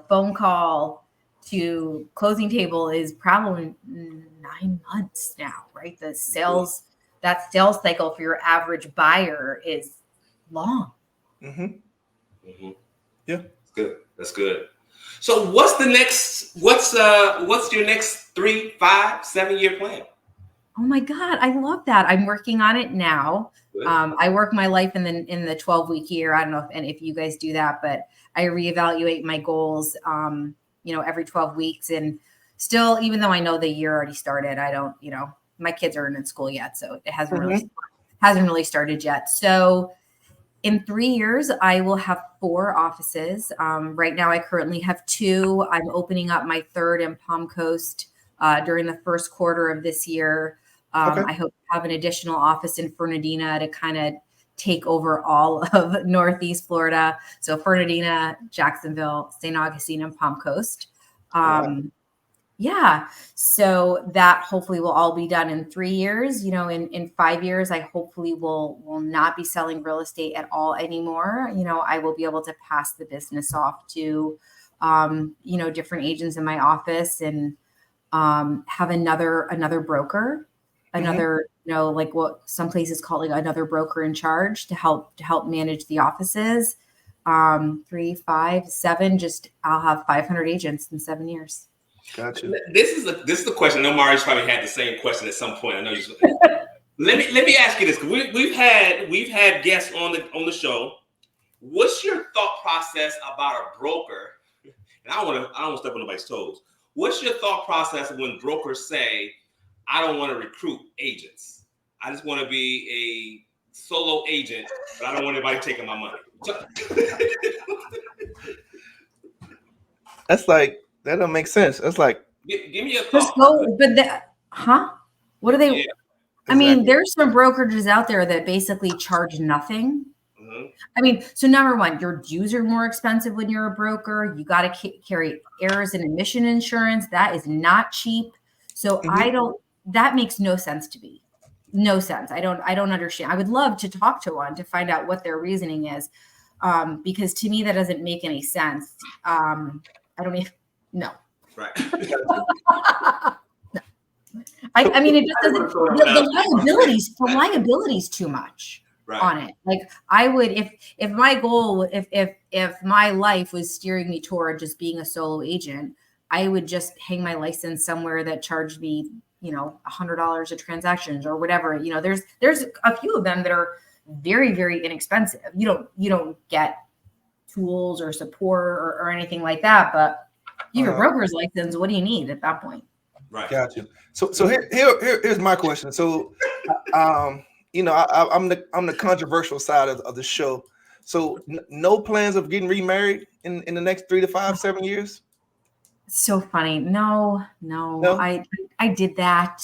phone call to closing table is probably 9 months now, right? That sales cycle for your average buyer is long. Yeah. That's good. So what's your next 3, 5, 7-year plan? Oh my God, I love that. I'm working on it now. I work my life in the 12-week year. I don't know if you guys do that, but I reevaluate my goals, every 12 weeks. And still, even though I know the year already started, I don't, my kids aren't in school yet, so it hasn't really started yet. So in 3 years, I will have 4 offices. Right now, I currently have 2. I'm opening up my 3rd in Palm Coast during the first quarter of this year. I hope to have an additional office in Fernandina to kind of take over all of Northeast Florida. So Fernandina, Jacksonville, St. Augustine, and Palm Coast. Yeah. So that hopefully will all be done in 3 years. In 5 years, I hopefully will not be selling real estate at all anymore. I will be able to pass the business off to, different agents in my office, and have another broker, like what some places call like another broker in charge to help manage the offices. 3, 5, 7, I'll have 500 agents in 7 years. Gotcha. This is the question. I know Mari's probably had the same question at some point. I know you. Let me ask you this, because we've had guests on the show. What's your thought process about a broker? And I don't want to step on nobody's toes. What's your thought process when brokers say, I don't want to recruit agents. I just want to be a solo agent, but I don't want anybody taking my money. That's like, that don't make sense. That's like, give me your thought. Just go, but what are they? Yeah, I mean, there's some brokerages out there that basically charge nothing. I mean, so number one, your dues are more expensive when you're a broker. You got to carry errors and omission insurance. That is not cheap. So that makes no sense to me. No sense. I don't understand. I would love to talk to one to find out what their reasoning is. Because to me, that doesn't make any sense. I don't even, no. Right. No. I mean, it just doesn't. The liability's too much on it. Like I would, if my goal, if my life was steering me toward just being a solo agent, I would just hang my license somewhere that charged me, $100 a transaction or whatever. There's a few of them that are very, very inexpensive. You don't get tools or support or anything like that, but you have a broker's license. What do you need at that point? Right. Gotcha. So here's my question. So, I'm the controversial side of the show. So no plans of getting remarried in the next 3 to 5, 7 years? So funny. No. I did that.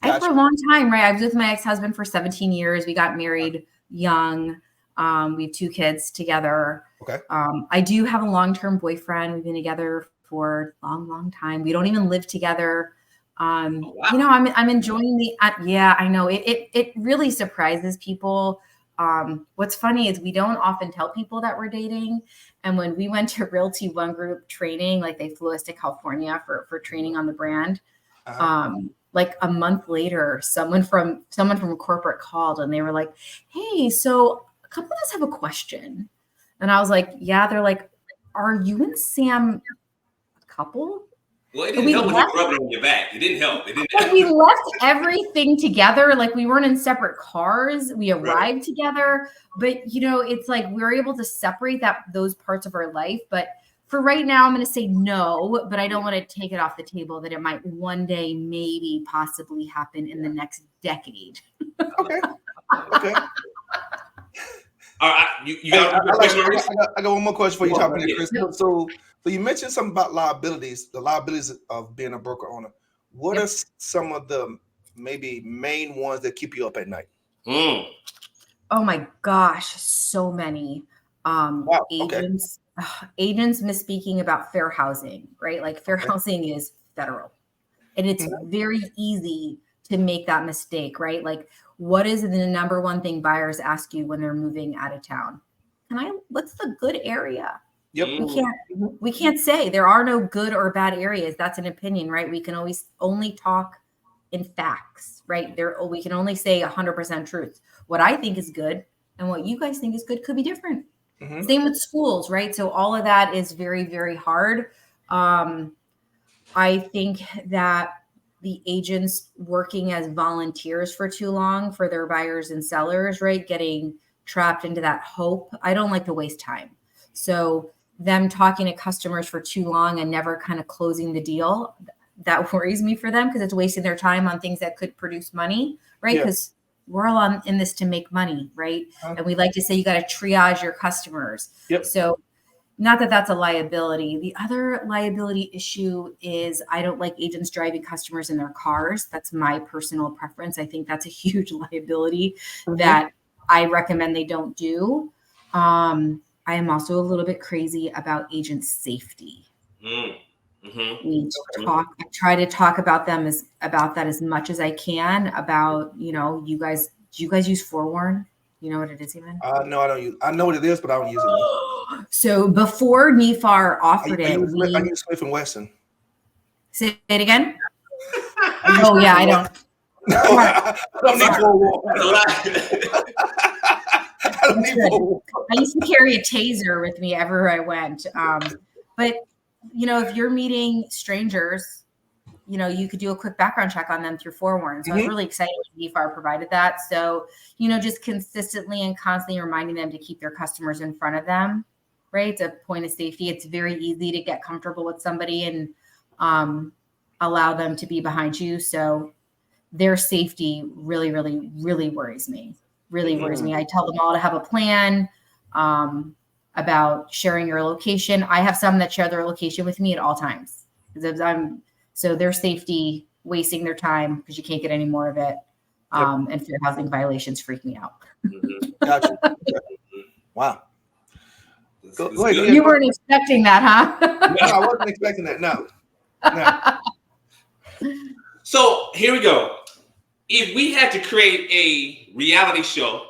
Gotcha. For a long time, right? I was with my ex-husband for 17 years. We got married young. We have 2 kids together. Okay. I do have a long-term boyfriend. We've been together for a long, long time. We don't even live together. Wow. I'm enjoying yeah, I know it really surprises people. What's funny is we don't often tell people that we're dating. And when we went to Realty One Group training, like they flew us to California for training on the brand. Like a month later, someone from corporate called and they were like, "Hey, so a couple of us have a question." And I was like, "Yeah." They're like, "Are you and Sam a couple?" Well, it didn't help when you rubbed it on your back. It didn't help. We left everything together. Like we weren't in separate cars. We arrived together. But, it's like we were able to separate those parts of our life. But for right now, I'm going to say no. But I don't want to take it off the table that it might one day maybe possibly happen in the next decade. Okay. All right. You got a question, Maurice? I got one more question for you, Chop in there, Chris. So you mentioned something about liabilities, the liabilities of being a broker owner. What are some of the maybe main ones that keep you up at night? Oh my gosh, so many. Agents misspeaking about fair housing, right? Like fair housing is federal. And it's very easy to make that mistake, right? Like what is the number one thing buyers ask you when they're moving out of town? What's the good area? Yep. We can't say there are no good or bad areas. That's an opinion, right? We can always only talk in facts, right? We can only say 100% truth. What I think is good and what you guys think is good could be different. Same with schools, right? So all of that is very, very hard. I think that the agents working as volunteers for too long for their buyers and sellers, right? Getting trapped into that hope. I don't like to waste time. So them talking to customers for too long and never kind of closing the deal, that worries me for them because it's wasting their time on things that could produce money, right? Because we're all in this to make money, right? And we like to say you got to triage your customers. So not that that's a liability. The other liability issue is I don't like agents driving customers in their cars. That's my personal preference. I think that's a huge liability that I recommend they don't do. I am also a little bit crazy about agent safety. We try to talk about that as much as I can about, you guys, do you guys use Forewarn? You know what it is even? No, I don't use. I know what it is, but I don't use it. So before NEFAR offered I use Smith & Wesson. Say it again. I don't. No, I don't need Forewarn. I used to carry a taser with me everywhere I went. But, if you're meeting strangers, you could do a quick background check on them through Forewarn. So I was really excited when NEFAR provided that. So, just consistently and constantly reminding them to keep their customers in front of them, right? It's a point of safety. It's very easy to get comfortable with somebody and allow them to be behind you. So their safety really, really, really worries me. Worries me. I tell them all to have a plan about sharing your location. I have some that share their location with me at all times. So their safety, wasting their time because you can't get any more of it. And fair housing violations freak me out. Gotcha. Wow. Go ahead. You weren't expecting that, huh? No, I wasn't expecting that. No. So here we go. If we had to create a reality show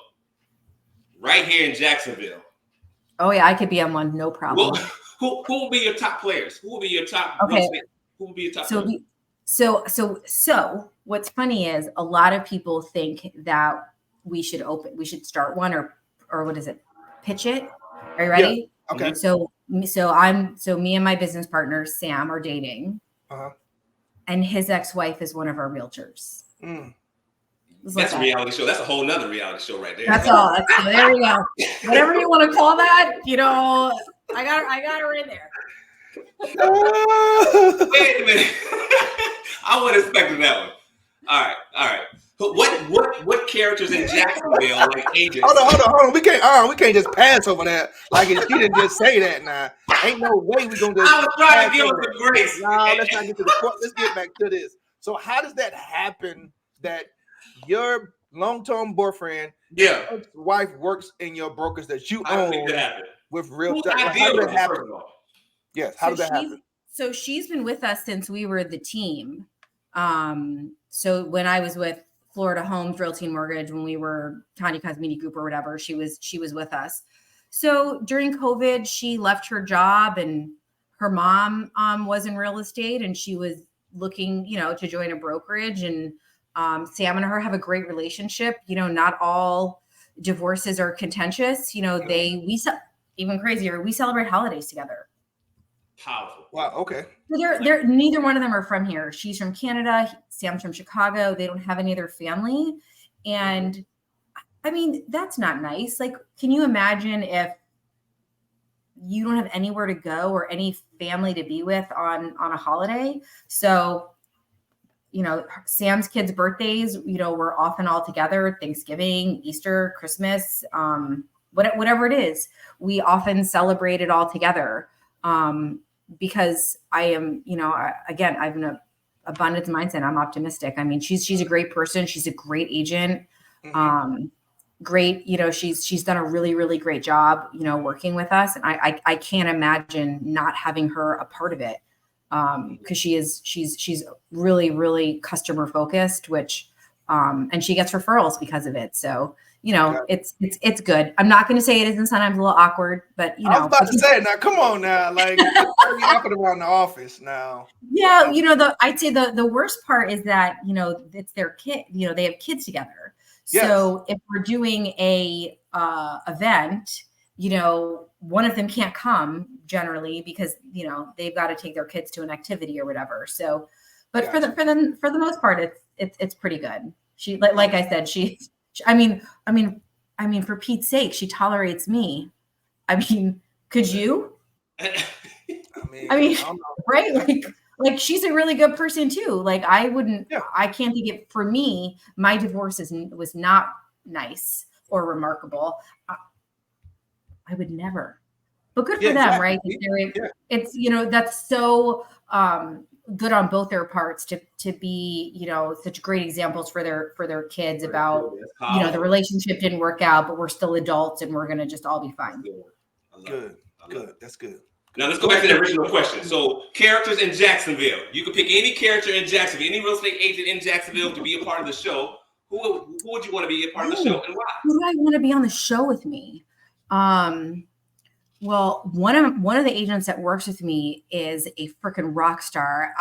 right here in Jacksonville. Oh yeah, I could be on one, no problem. Who will be your top players? Who will be your top? Okay. Who will be your top? So So what's funny is a lot of people think that we should start one or what is it? Pitch it. Are you ready? Yeah. Okay. So me and my business partner, Sam, are dating. And his ex-wife is one of our realtors. That's a reality show. That's a whole nother reality show right there. That's all. There you go. Whatever you want to call that, I got her in there. Wait a minute. I wasn't expecting that one. All right. What characters in Jacksonville like agents? Hold on. We can't just pass over that. Like she didn't just say that now. Ain't no way we gonna just. I was trying to give her the grace. No, let's not get to the point. Let's get back to this. So how does that happen that your long-term boyfriend, your wife works in your brokers that you own with Realty? How did that happen? Yes, how did that happen? So she's been with us since we were the team. So when I was with Florida Homes Realty and Mortgage, when we were Tanya Cosmini Group or whatever, she was with us. So during COVID, she left her job and her mom was in real estate and she was looking, to join a brokerage. And Sam and her have a great relationship. Not all divorces are contentious. Even crazier, we celebrate holidays together. Powerful. Wow. Okay. So they're neither one of them are from here. She's from Canada. Sam's from Chicago. They don't have any other family. And I mean, that's not nice. Like, can you imagine if you don't have anywhere to go or any family to be with on a holiday? So, Sam's kids' birthdays, we're often all together, Thanksgiving, Easter, Christmas, whatever it is, we often celebrate it all together. Because I am, again, I have an abundance mindset. I'm optimistic. I mean, she's a great person. She's a great agent. Great. She's done a really, really great job, working with us. And I can't imagine not having her a part of it. Cause she's really, really customer focused, which, and she gets referrals because of it. So, it's good. I'm not going to say it isn't sometimes a little awkward, but I was about to say it now. Come on now, like you're talking around the office now. Yeah, I'd say the worst part is that it's their kid. They have kids together. Yes. So if we're doing a event, one of them can't come generally because they've got to take their kids to an activity or whatever. So, but for the most part, it's pretty good. She like I said, I mean, for Pete's sake, she tolerates me. I mean, could you? I mean, right? Like she's a really good person too. Like I can't think it for me. My divorce was not nice or remarkable. I would never, but good for them, right? It's that's so good on both their parts to be such great examples for their kids about the relationship didn't work out, but we're still adults and we're gonna just all be fine. Good. That's good. Now let's go back to the original question. So characters in Jacksonville, you can pick any character in Jacksonville, any real estate agent in Jacksonville to be a part of the show. Who would you want to be a part of the show and why? Who do I want to be on the show with me? Well, one of the agents that works with me is a freaking rock star.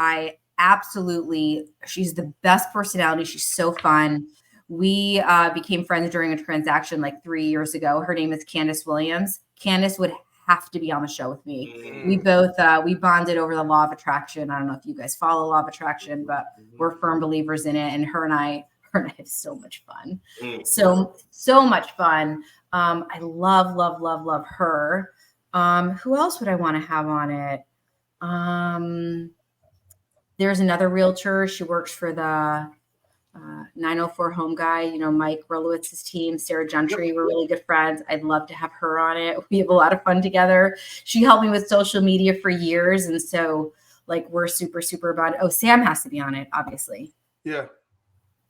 She's the best personality. She's so fun. We became friends during a transaction like 3 years ago. Her name is Candace Williams. Candace would have to be on the show with me. We both, we bonded over the law of attraction. I don't know if you guys follow law of attraction, but we're firm believers in it. And her and I have so much fun. So much fun. I love her. Who else would I want to have on it? There's another realtor. She works for the 904 Home Guy, Mike Rolowitz's team, Sarah Gentry. Yep. We're really good friends. I'd love to have her on it. We have a lot of fun together. She helped me with social media for years. And so we're super, super bond. Oh, Sam has to be on it, obviously. Yeah.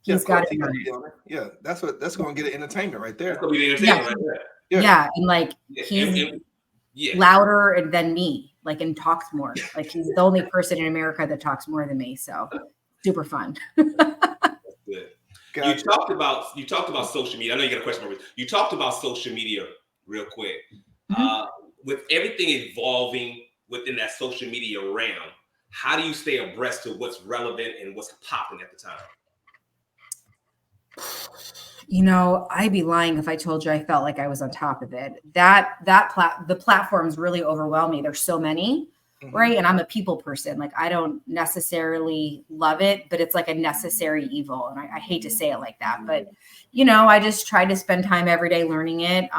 He's got to be on it. Yeah. That's going to get entertainment right there. That's going to be entertainment right there. Yeah. And he's louder than me, and talks more. He's the only person in America that talks more than me. So super fun. Good. You talked about social media. I know you got a question, Maurice. You talked about social media real quick. With everything evolving within that social media realm, how do you stay abreast to what's relevant and what's popping at the time? You know, I'd be lying if I told you I felt like I was on top of it. The platforms really overwhelm me. There's so many, right? And I'm a people person. Like, I don't necessarily love it, but it's like a necessary evil. And I hate to say it like that, but you know, I just try to spend time every day learning it.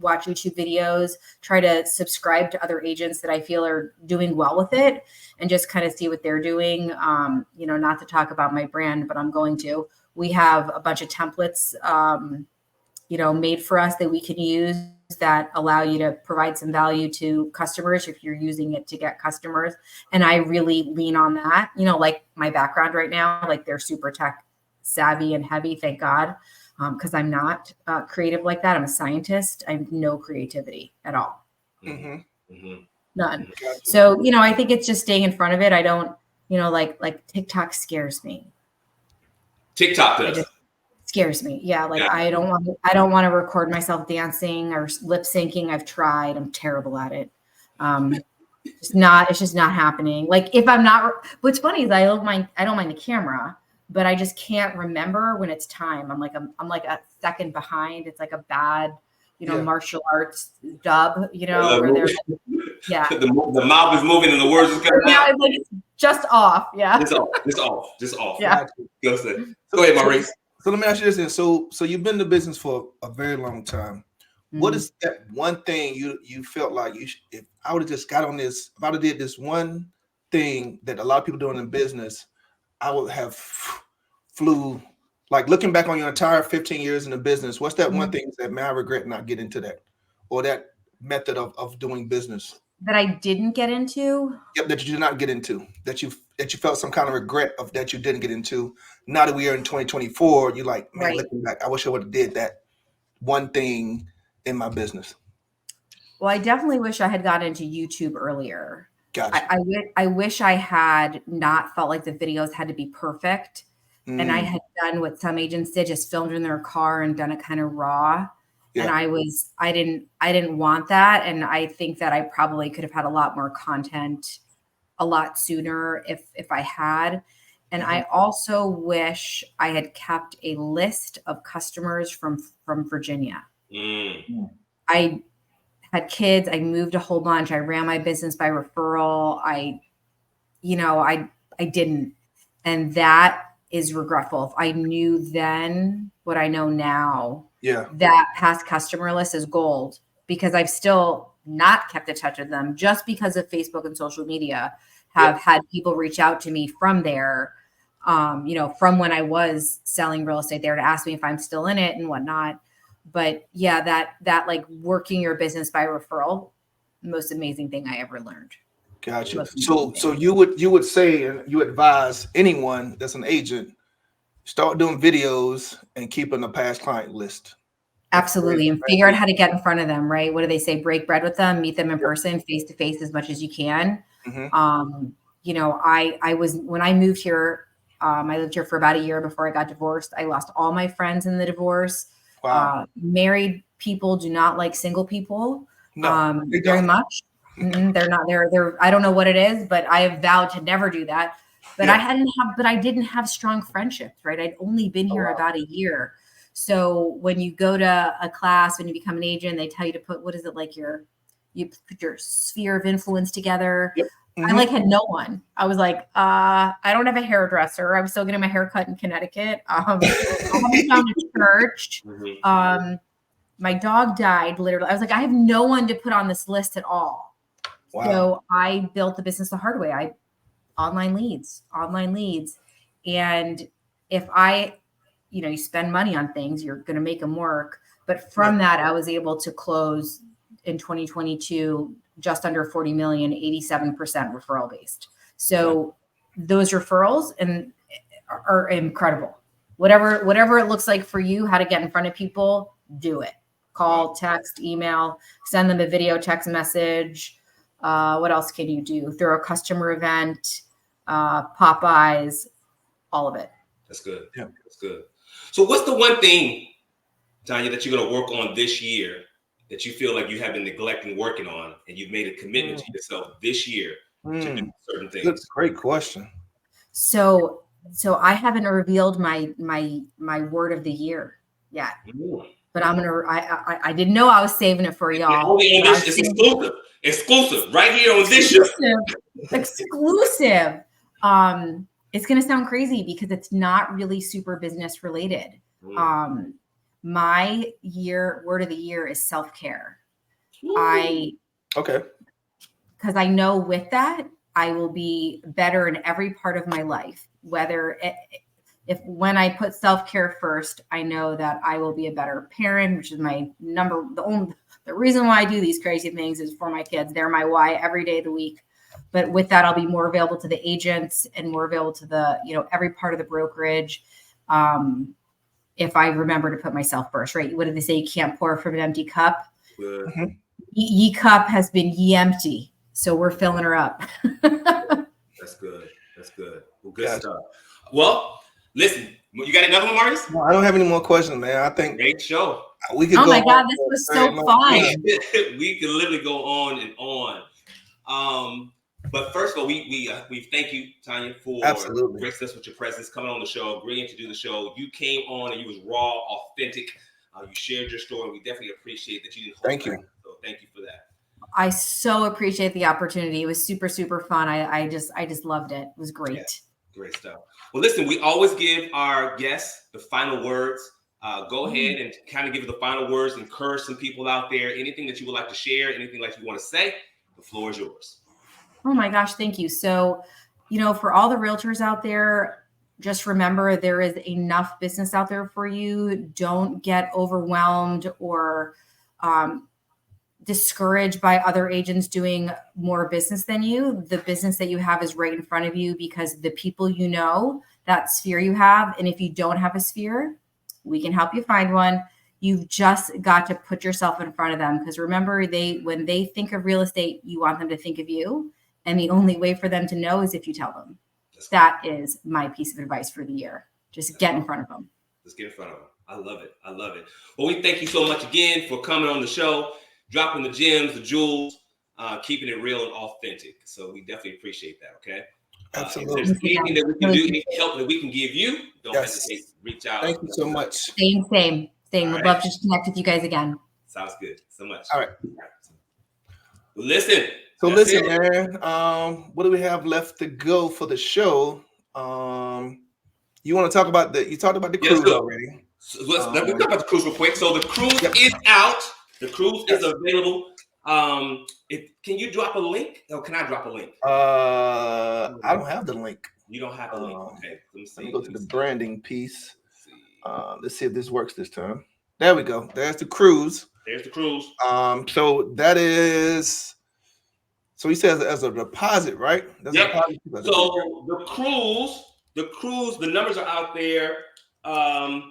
Watch YouTube videos, try to subscribe to other agents that I feel are doing well with it, and just kind of see what they're doing. You know, not to talk about my brand, but I'm going to. We have a bunch of templates, you know, made for us that we can use that allow you to provide some value to customers if you're using it to get customers. And I really lean on that, you know, like my background right now, like they're super tech savvy and heavy, thank God. Because I'm not creative like that. I'm a scientist. I have no creativity at all. None. So, you know, I think it's just staying in front of it. I don't, you know, like TikTok scares me. TikTok does. It scares me. Yeah. Like I don't want to record myself dancing or lip syncing. I've tried. I'm terrible at it. It's just not happening. Like if I'm not, what's funny is I don't mind the camera, but I just can't remember when it's time. I'm like a second behind. It's like a bad, you know, martial arts dub, you know, where they're the mouth is moving and the words is coming out. It's like it's just off. Yeah. It's off. Yeah. Go ahead, Maurice. So let me ask you this then. So you've been in the business for a very long time. What is that one thing you felt like if I would have just got on this, if I would have did this one thing that a lot of people doing in business, I would have flew, like looking back on your entire 15 years in the business, what's that one thing that I regret not getting into that, or that method of doing business that I didn't get into? Yep, that you did not get into, that you felt some kind of regret of that you didn't get into. Now that we are in 2024, you're like, man, looking back, I wish I would have did that one thing in my business. Well, I definitely wish I had gotten into YouTube earlier. Gotcha. I wish I had not felt like the videos had to be perfect. And I had done what some agents did, just filmed in their car and done it kind of raw. Yeah. And I didn't want that. And I think that I probably could have had a lot more content a lot sooner if I had. And I also wish I had kept a list of customers from Virginia. I had kids. I moved a whole bunch. I ran my business by referral. I didn't. And that is regretful. If I knew then what I know now, that past customer list is gold, because I've still not kept in touch with them just because of Facebook and social media. Have had people reach out to me from there, from when I was selling real estate there, to ask me if I'm still in it and whatnot. But yeah, that like working your business by referral, most amazing thing I ever learned. Gotcha. So you would say, and you advise anyone that's an agent, start doing videos and keeping a past client list. Absolutely. And figure out how to get in front of them, right? What do they say? Break bread with them, meet them in person, face to face as much as you can. I was, when I moved here, I lived here for about a year before I got divorced. I lost all my friends in the divorce. Wow. Married people do not like single people very much. They're not there. I don't know what it is, but I have vowed to never do that. But I didn't have strong friendships, right? I'd only been here about a year. So when you go to a class, when you become an agent, they tell you to put, what is it, like you put your sphere of influence together. Yep. I had no one. I was like, I don't have a hairdresser. I was still getting my hair cut in Connecticut. I haven't found a church. My dog died literally. I was like, I have no one to put on this list at all. Wow. So I built the business the hard way. Online leads. And if you spend money on things, you're going to make them work. But from that, I was able to close in 2022, just under 40 million, 87% referral based. So those referrals are incredible. Whatever it looks like for you, how to get in front of people, do it. Call, text, email, send them a video, text message. What else can you do? Through a customer event, Popeyes, all of it. That's good. Yeah, that's good. So what's the one thing, Tanya, that you're going to work on this year that you feel like you have been neglecting working on, and you've made a commitment to yourself this year to do certain things? That's a great question. So I haven't revealed my word of the year yet. But I'm gonna. I didn't know I was saving it for y'all. Only on this, it's exclusive, right here on this show. Exclusive. It's gonna sound crazy because it's not really super business related. My word of the year is self-care. Because I know with that I will be better in every part of my life. When I put self-care first, I know that I will be a better parent, which is the reason why I do these crazy things is for my kids. They're my why every day of the week. But with that, I'll be more available to the agents and more available to the, every part of the brokerage. If I remember to put myself first, right? What did they say? You can't pour from an empty cup. Ye cup has been ye empty. So we're filling her up. That's good. Well, good stuff. Well, listen, you got another one, Marcus? No, I don't have any more questions, man. I think great show. We could oh my God, this was so fun. We can literally go on and on. But first of all, we thank you, Tanya, for gracing us with your presence, coming on the show, agreeing to do the show. You came on and you was raw, authentic. You shared your story. We definitely appreciate that you didn't hold back. So thank you for that. I so appreciate the opportunity. It was super, super fun. I just loved it. It was great. Yeah, great stuff. Well, listen, we always give our guests the final words. Go ahead and kind of give the final words, encourage some people out there. Anything that you would like to share, anything like you want to say, the floor is yours. Oh my gosh, thank you. So, for all the realtors out there, just remember there is enough business out there for you. Don't get overwhelmed or discouraged by other agents doing more business than you. The business that you have is right in front of you because the people that sphere you have. And if you don't have a sphere, we can help you find one. You've just got to put yourself in front of them because remember, when they think of real estate, you want them to think of you. And the only way for them to know is if you tell them. That is my piece of advice for the year. Just get in front of them. Just get in front of them. I love it. Well, we thank you so much again for coming on the show, dropping the gems, the jewels, keeping it real and authentic. So we definitely appreciate that. Okay. Absolutely. If there's anything that we can do, any help that we can give you, don't hesitate to reach out. Thank you so much. Same. Would love to connect with you guys again. Sounds good. So much. All right. Well, listen. So listen, man. What do we have left to go for the show? You want to talk about you talked about the cruise already. So let me talk about the cruise real quick. So the cruise is out. The cruise is available. Can you drop a link? Or can I drop a link? I don't have the link. You don't have the link. Okay. Let me go to the branding piece. Let's see if this works this time. There we go. There's the cruise. So that is. So he says as a deposit, right? Yep. So the cruise, the numbers are out there. Let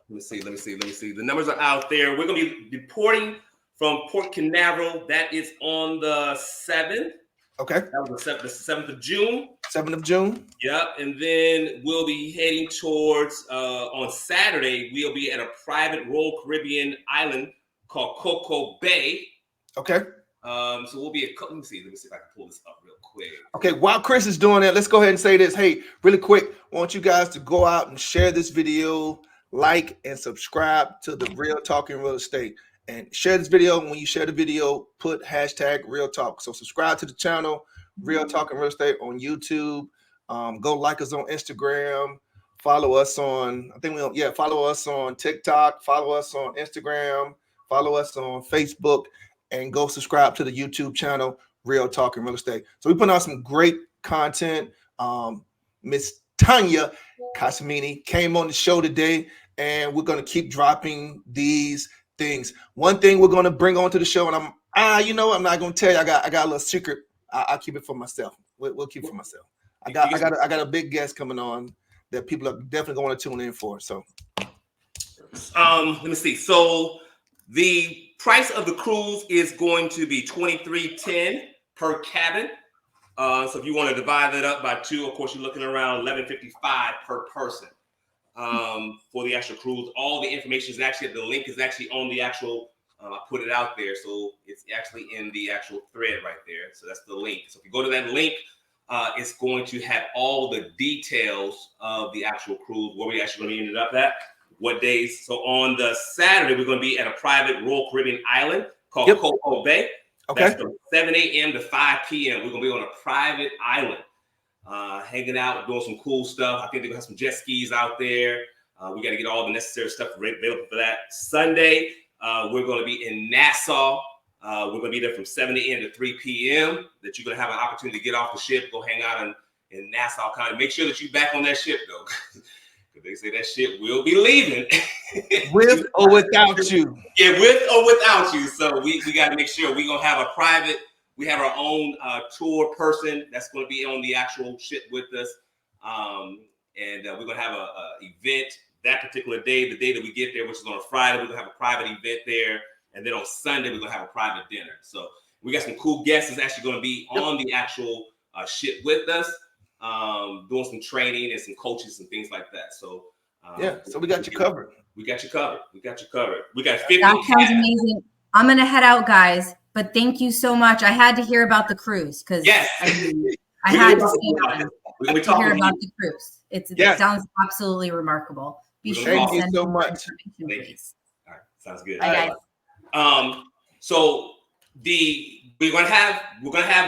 me see. The numbers are out there. We're going to be deporting from Port Canaveral. That is on the 7th. Okay. That was the 7th of June. 7th of June. Yep. And then we'll be heading towards, on Saturday, we'll be at a private Royal Caribbean island called Cocoa Bay. Okay. So we'll be at, let me see if I can pull this up real quick. Okay, while Chris is doing that, let's go ahead and say this. Hey, really quick, I want you guys to go out and share this video, like and subscribe to the Real Talking Real Estate. And share this video. When you share the video, put hashtag Real Talk. So subscribe to the channel, Real Talking Real Estate on YouTube. Go like us on Instagram. Follow us on, follow us on TikTok. Follow us on Instagram. Follow us on Facebook. And go subscribe to the YouTube channel, Real Talking Real Estate. So we put out some great content. Miss Tanya Cosmini came on the show today, and we're going to keep dropping these things. One thing we're going to bring onto the show, and I'm not going to tell you. I got a little secret. I'll keep it for myself. We'll keep it for myself. I got a big guest coming on that people are definitely going to tune in for. So, let me see. So the price of the cruise is going to be $23.10 per cabin. So if you want to divide that up by 2, of course, you're looking around $11.55 per person for the actual cruise. All the information is actually, the link is actually on the actual I put it out there, so it's actually in the actual thread right there. So that's the link. So if you go to that link, it's going to have all the details of the actual cruise, where we actually going to end up at, what days. So on the Saturday, we're going to be at a private Royal Caribbean island called Coco Bay. Okay. That's from 7 a.m. to 5 p.m. We're going to be on a private island, hanging out, doing some cool stuff. I think they're going to have some jet skis out there. We got to get all the necessary stuff available for that. Sunday, we're going to be in Nassau. We're going to be there from 7 a.m. to 3 p.m. That you're going to have an opportunity to get off the ship, go hang out in Nassau County. Make sure that you're back on that ship, though. Because they say that ship will be leaving. With or without you. Yeah, with or without you. So we got to make sure we're going to have a private, we have our own tour person that's going to be on the actual ship with us. And we're going to have a event that particular day, the day that we get there, which is on a Friday. We're going to have a private event there. And then on Sunday, we're going to have a private dinner. So we got some cool guests that's actually going to be on the actual ship with us, doing some training and some coaches and things like that. So so we got you covered. We got you covered. We got 50. That sounds amazing. I'm going to head out, guys. But thank you so much. I had to hear about the cruise because yes. I had to hear about the cruise. It sounds absolutely remarkable. Be sure thank to you send so much. Thank you. All right, sounds good. Bye, guys. So we're gonna have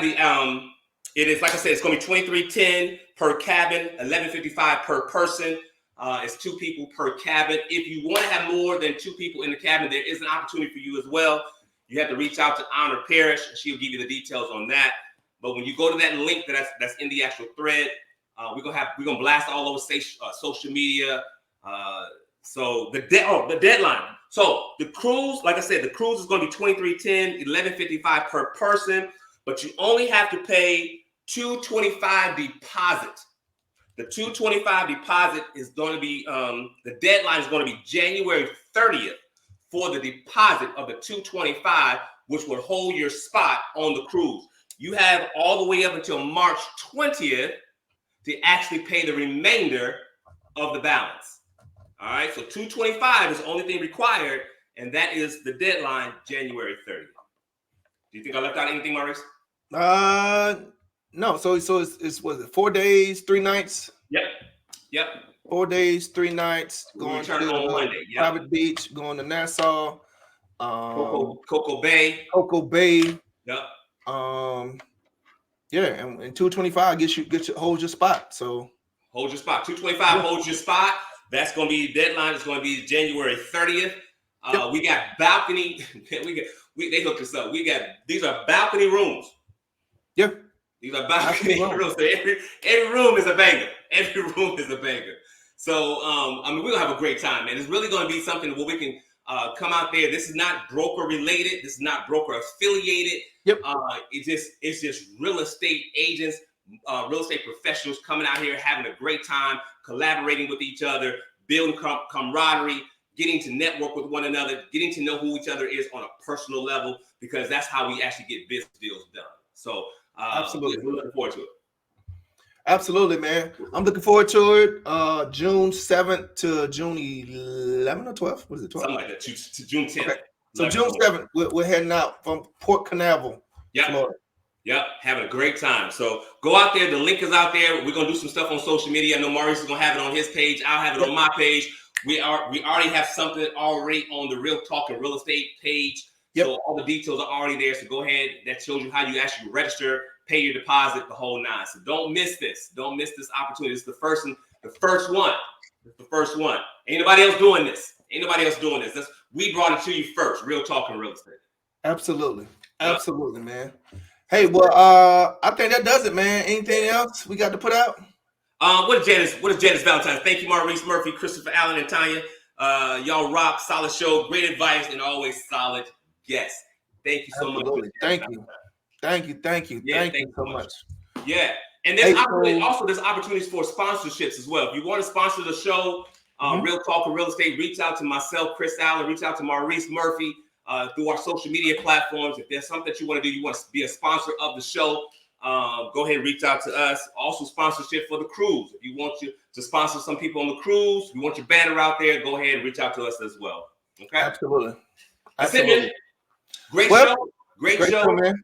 the it is, like I said, it's gonna be $23.10 per cabin, $11.55 per person. It's 2 people per cabin. If you want to have more than 2 people in the cabin, there is an opportunity for you as well. You have to reach out to Honor Parrish. She'll give you the details on that. But when you go to that link that's in the actual thread, we're gonna blast all over social media. So the deadline. So the cruise, like I said, the cruise is going to be $23.10, $11.55 per person, but you only have to pay $225 deposit. The $225 deposit is going to be the deadline is going to be January 30th for the deposit of the $225, which will hold your spot on the cruise. You have all the way up until March 20th to actually pay the remainder of the balance. All right, so $225 is the only thing required, and that is the deadline, January 30th. Do you think I left out anything, Maurice? No. So it's was it 4 days, 3 nights? Yep. 4 days, 3 nights. Going to on Monday. Private beach, going to Nassau, Coco Bay. Yep. And $225 holds your spot. So hold your spot. $225 holds your spot. That's going to be deadline. It's going to be January 30th. We got balcony. They hooked us up. These are balcony rooms. Yeah. These are balcony rooms. So every room is a banger. Every room is a banger. So we're gonna have a great time, man. It's really gonna be something where we can come out there. This is not broker related. This is not broker affiliated. Yep. It's just real estate agents, real estate professionals coming out here having a great time, collaborating with each other, building camaraderie, getting to network with one another, getting to know who each other is on a personal level, because that's how we actually get business deals done. So absolutely, we're looking forward to it. Absolutely, man. I'm looking forward to it. June 7th to June 11th or 12th. What is it? 12th? Something like that. To June 10th. Okay. So June 7th, we're heading out from Port Canaveral, Florida. Yep, having a great time. So go out there. The link is out there. We're gonna do some stuff on social media. I know Maurice is gonna have it on his page. I'll have it on my page. We already have something already on the Real Talk and Real Estate page. Yep. So all the details are already there. So go ahead. That shows you how you actually register, pay your deposit, the whole nine. So don't miss this. Don't miss this opportunity. It's the first one. It's the first one. Ain't nobody else doing this. We brought it to you first. Real Talk and Real Estate. Absolutely. Absolutely, man. Hey, well, I think that does it, man. Anything else we got to put out? What is Janice Valentine's? Thank you, Maurice Murphy, Christopher Allen, and Tanya. Y'all rock. Solid show. Great advice and always solid guests. Thank you so much. Thank you. Thank you so much. Yeah. And there's opportunities for sponsorships as well. If you want to sponsor the show, Real Talk and Real Estate, reach out to myself, Chris Allen, reach out to Maurice Murphy through our social media platforms. If there's something that you want to do, you want to be a sponsor of the show, go ahead and reach out to us. Also sponsorship for the cruise. If you want to sponsor some people on the cruise, you want your banner out there, go ahead and reach out to us as well. Okay? Absolutely. That's it, man. Great show, great show, man.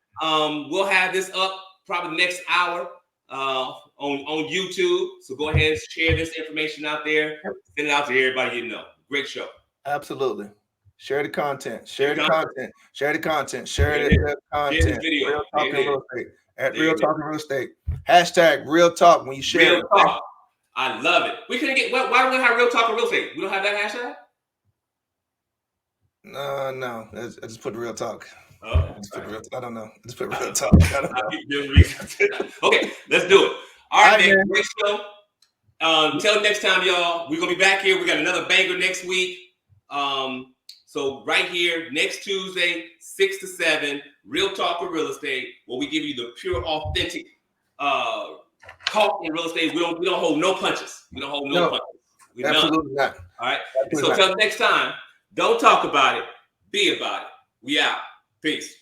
We'll have this up probably next hour on YouTube. So go ahead and share this information out there. Send it out to everybody you know. Great show. Absolutely. Share the content. Share the content. Video. Real Talk and Real Estate. At Real Talk and Real Estate. Hashtag Real Talk when you share it. Talk. I love it. We couldn't get. Why don't we have Real Talk and Real Estate? We don't have that hashtag. No. I just put Real Talk. Okay. I don't know. Just put Real Talk. I don't know. Okay, let's do it. All right, man. Great show. Until next time, y'all. We're gonna be back here. We got another banger next week. So right here, next Tuesday, 6 to 7, Real Talk and Real Estate, where we give you the pure, authentic talk in real estate. We don't hold no punches. We don't hold no punches. We absolutely not. All right. So until next time, don't talk about it. Be about it. We out. Peace.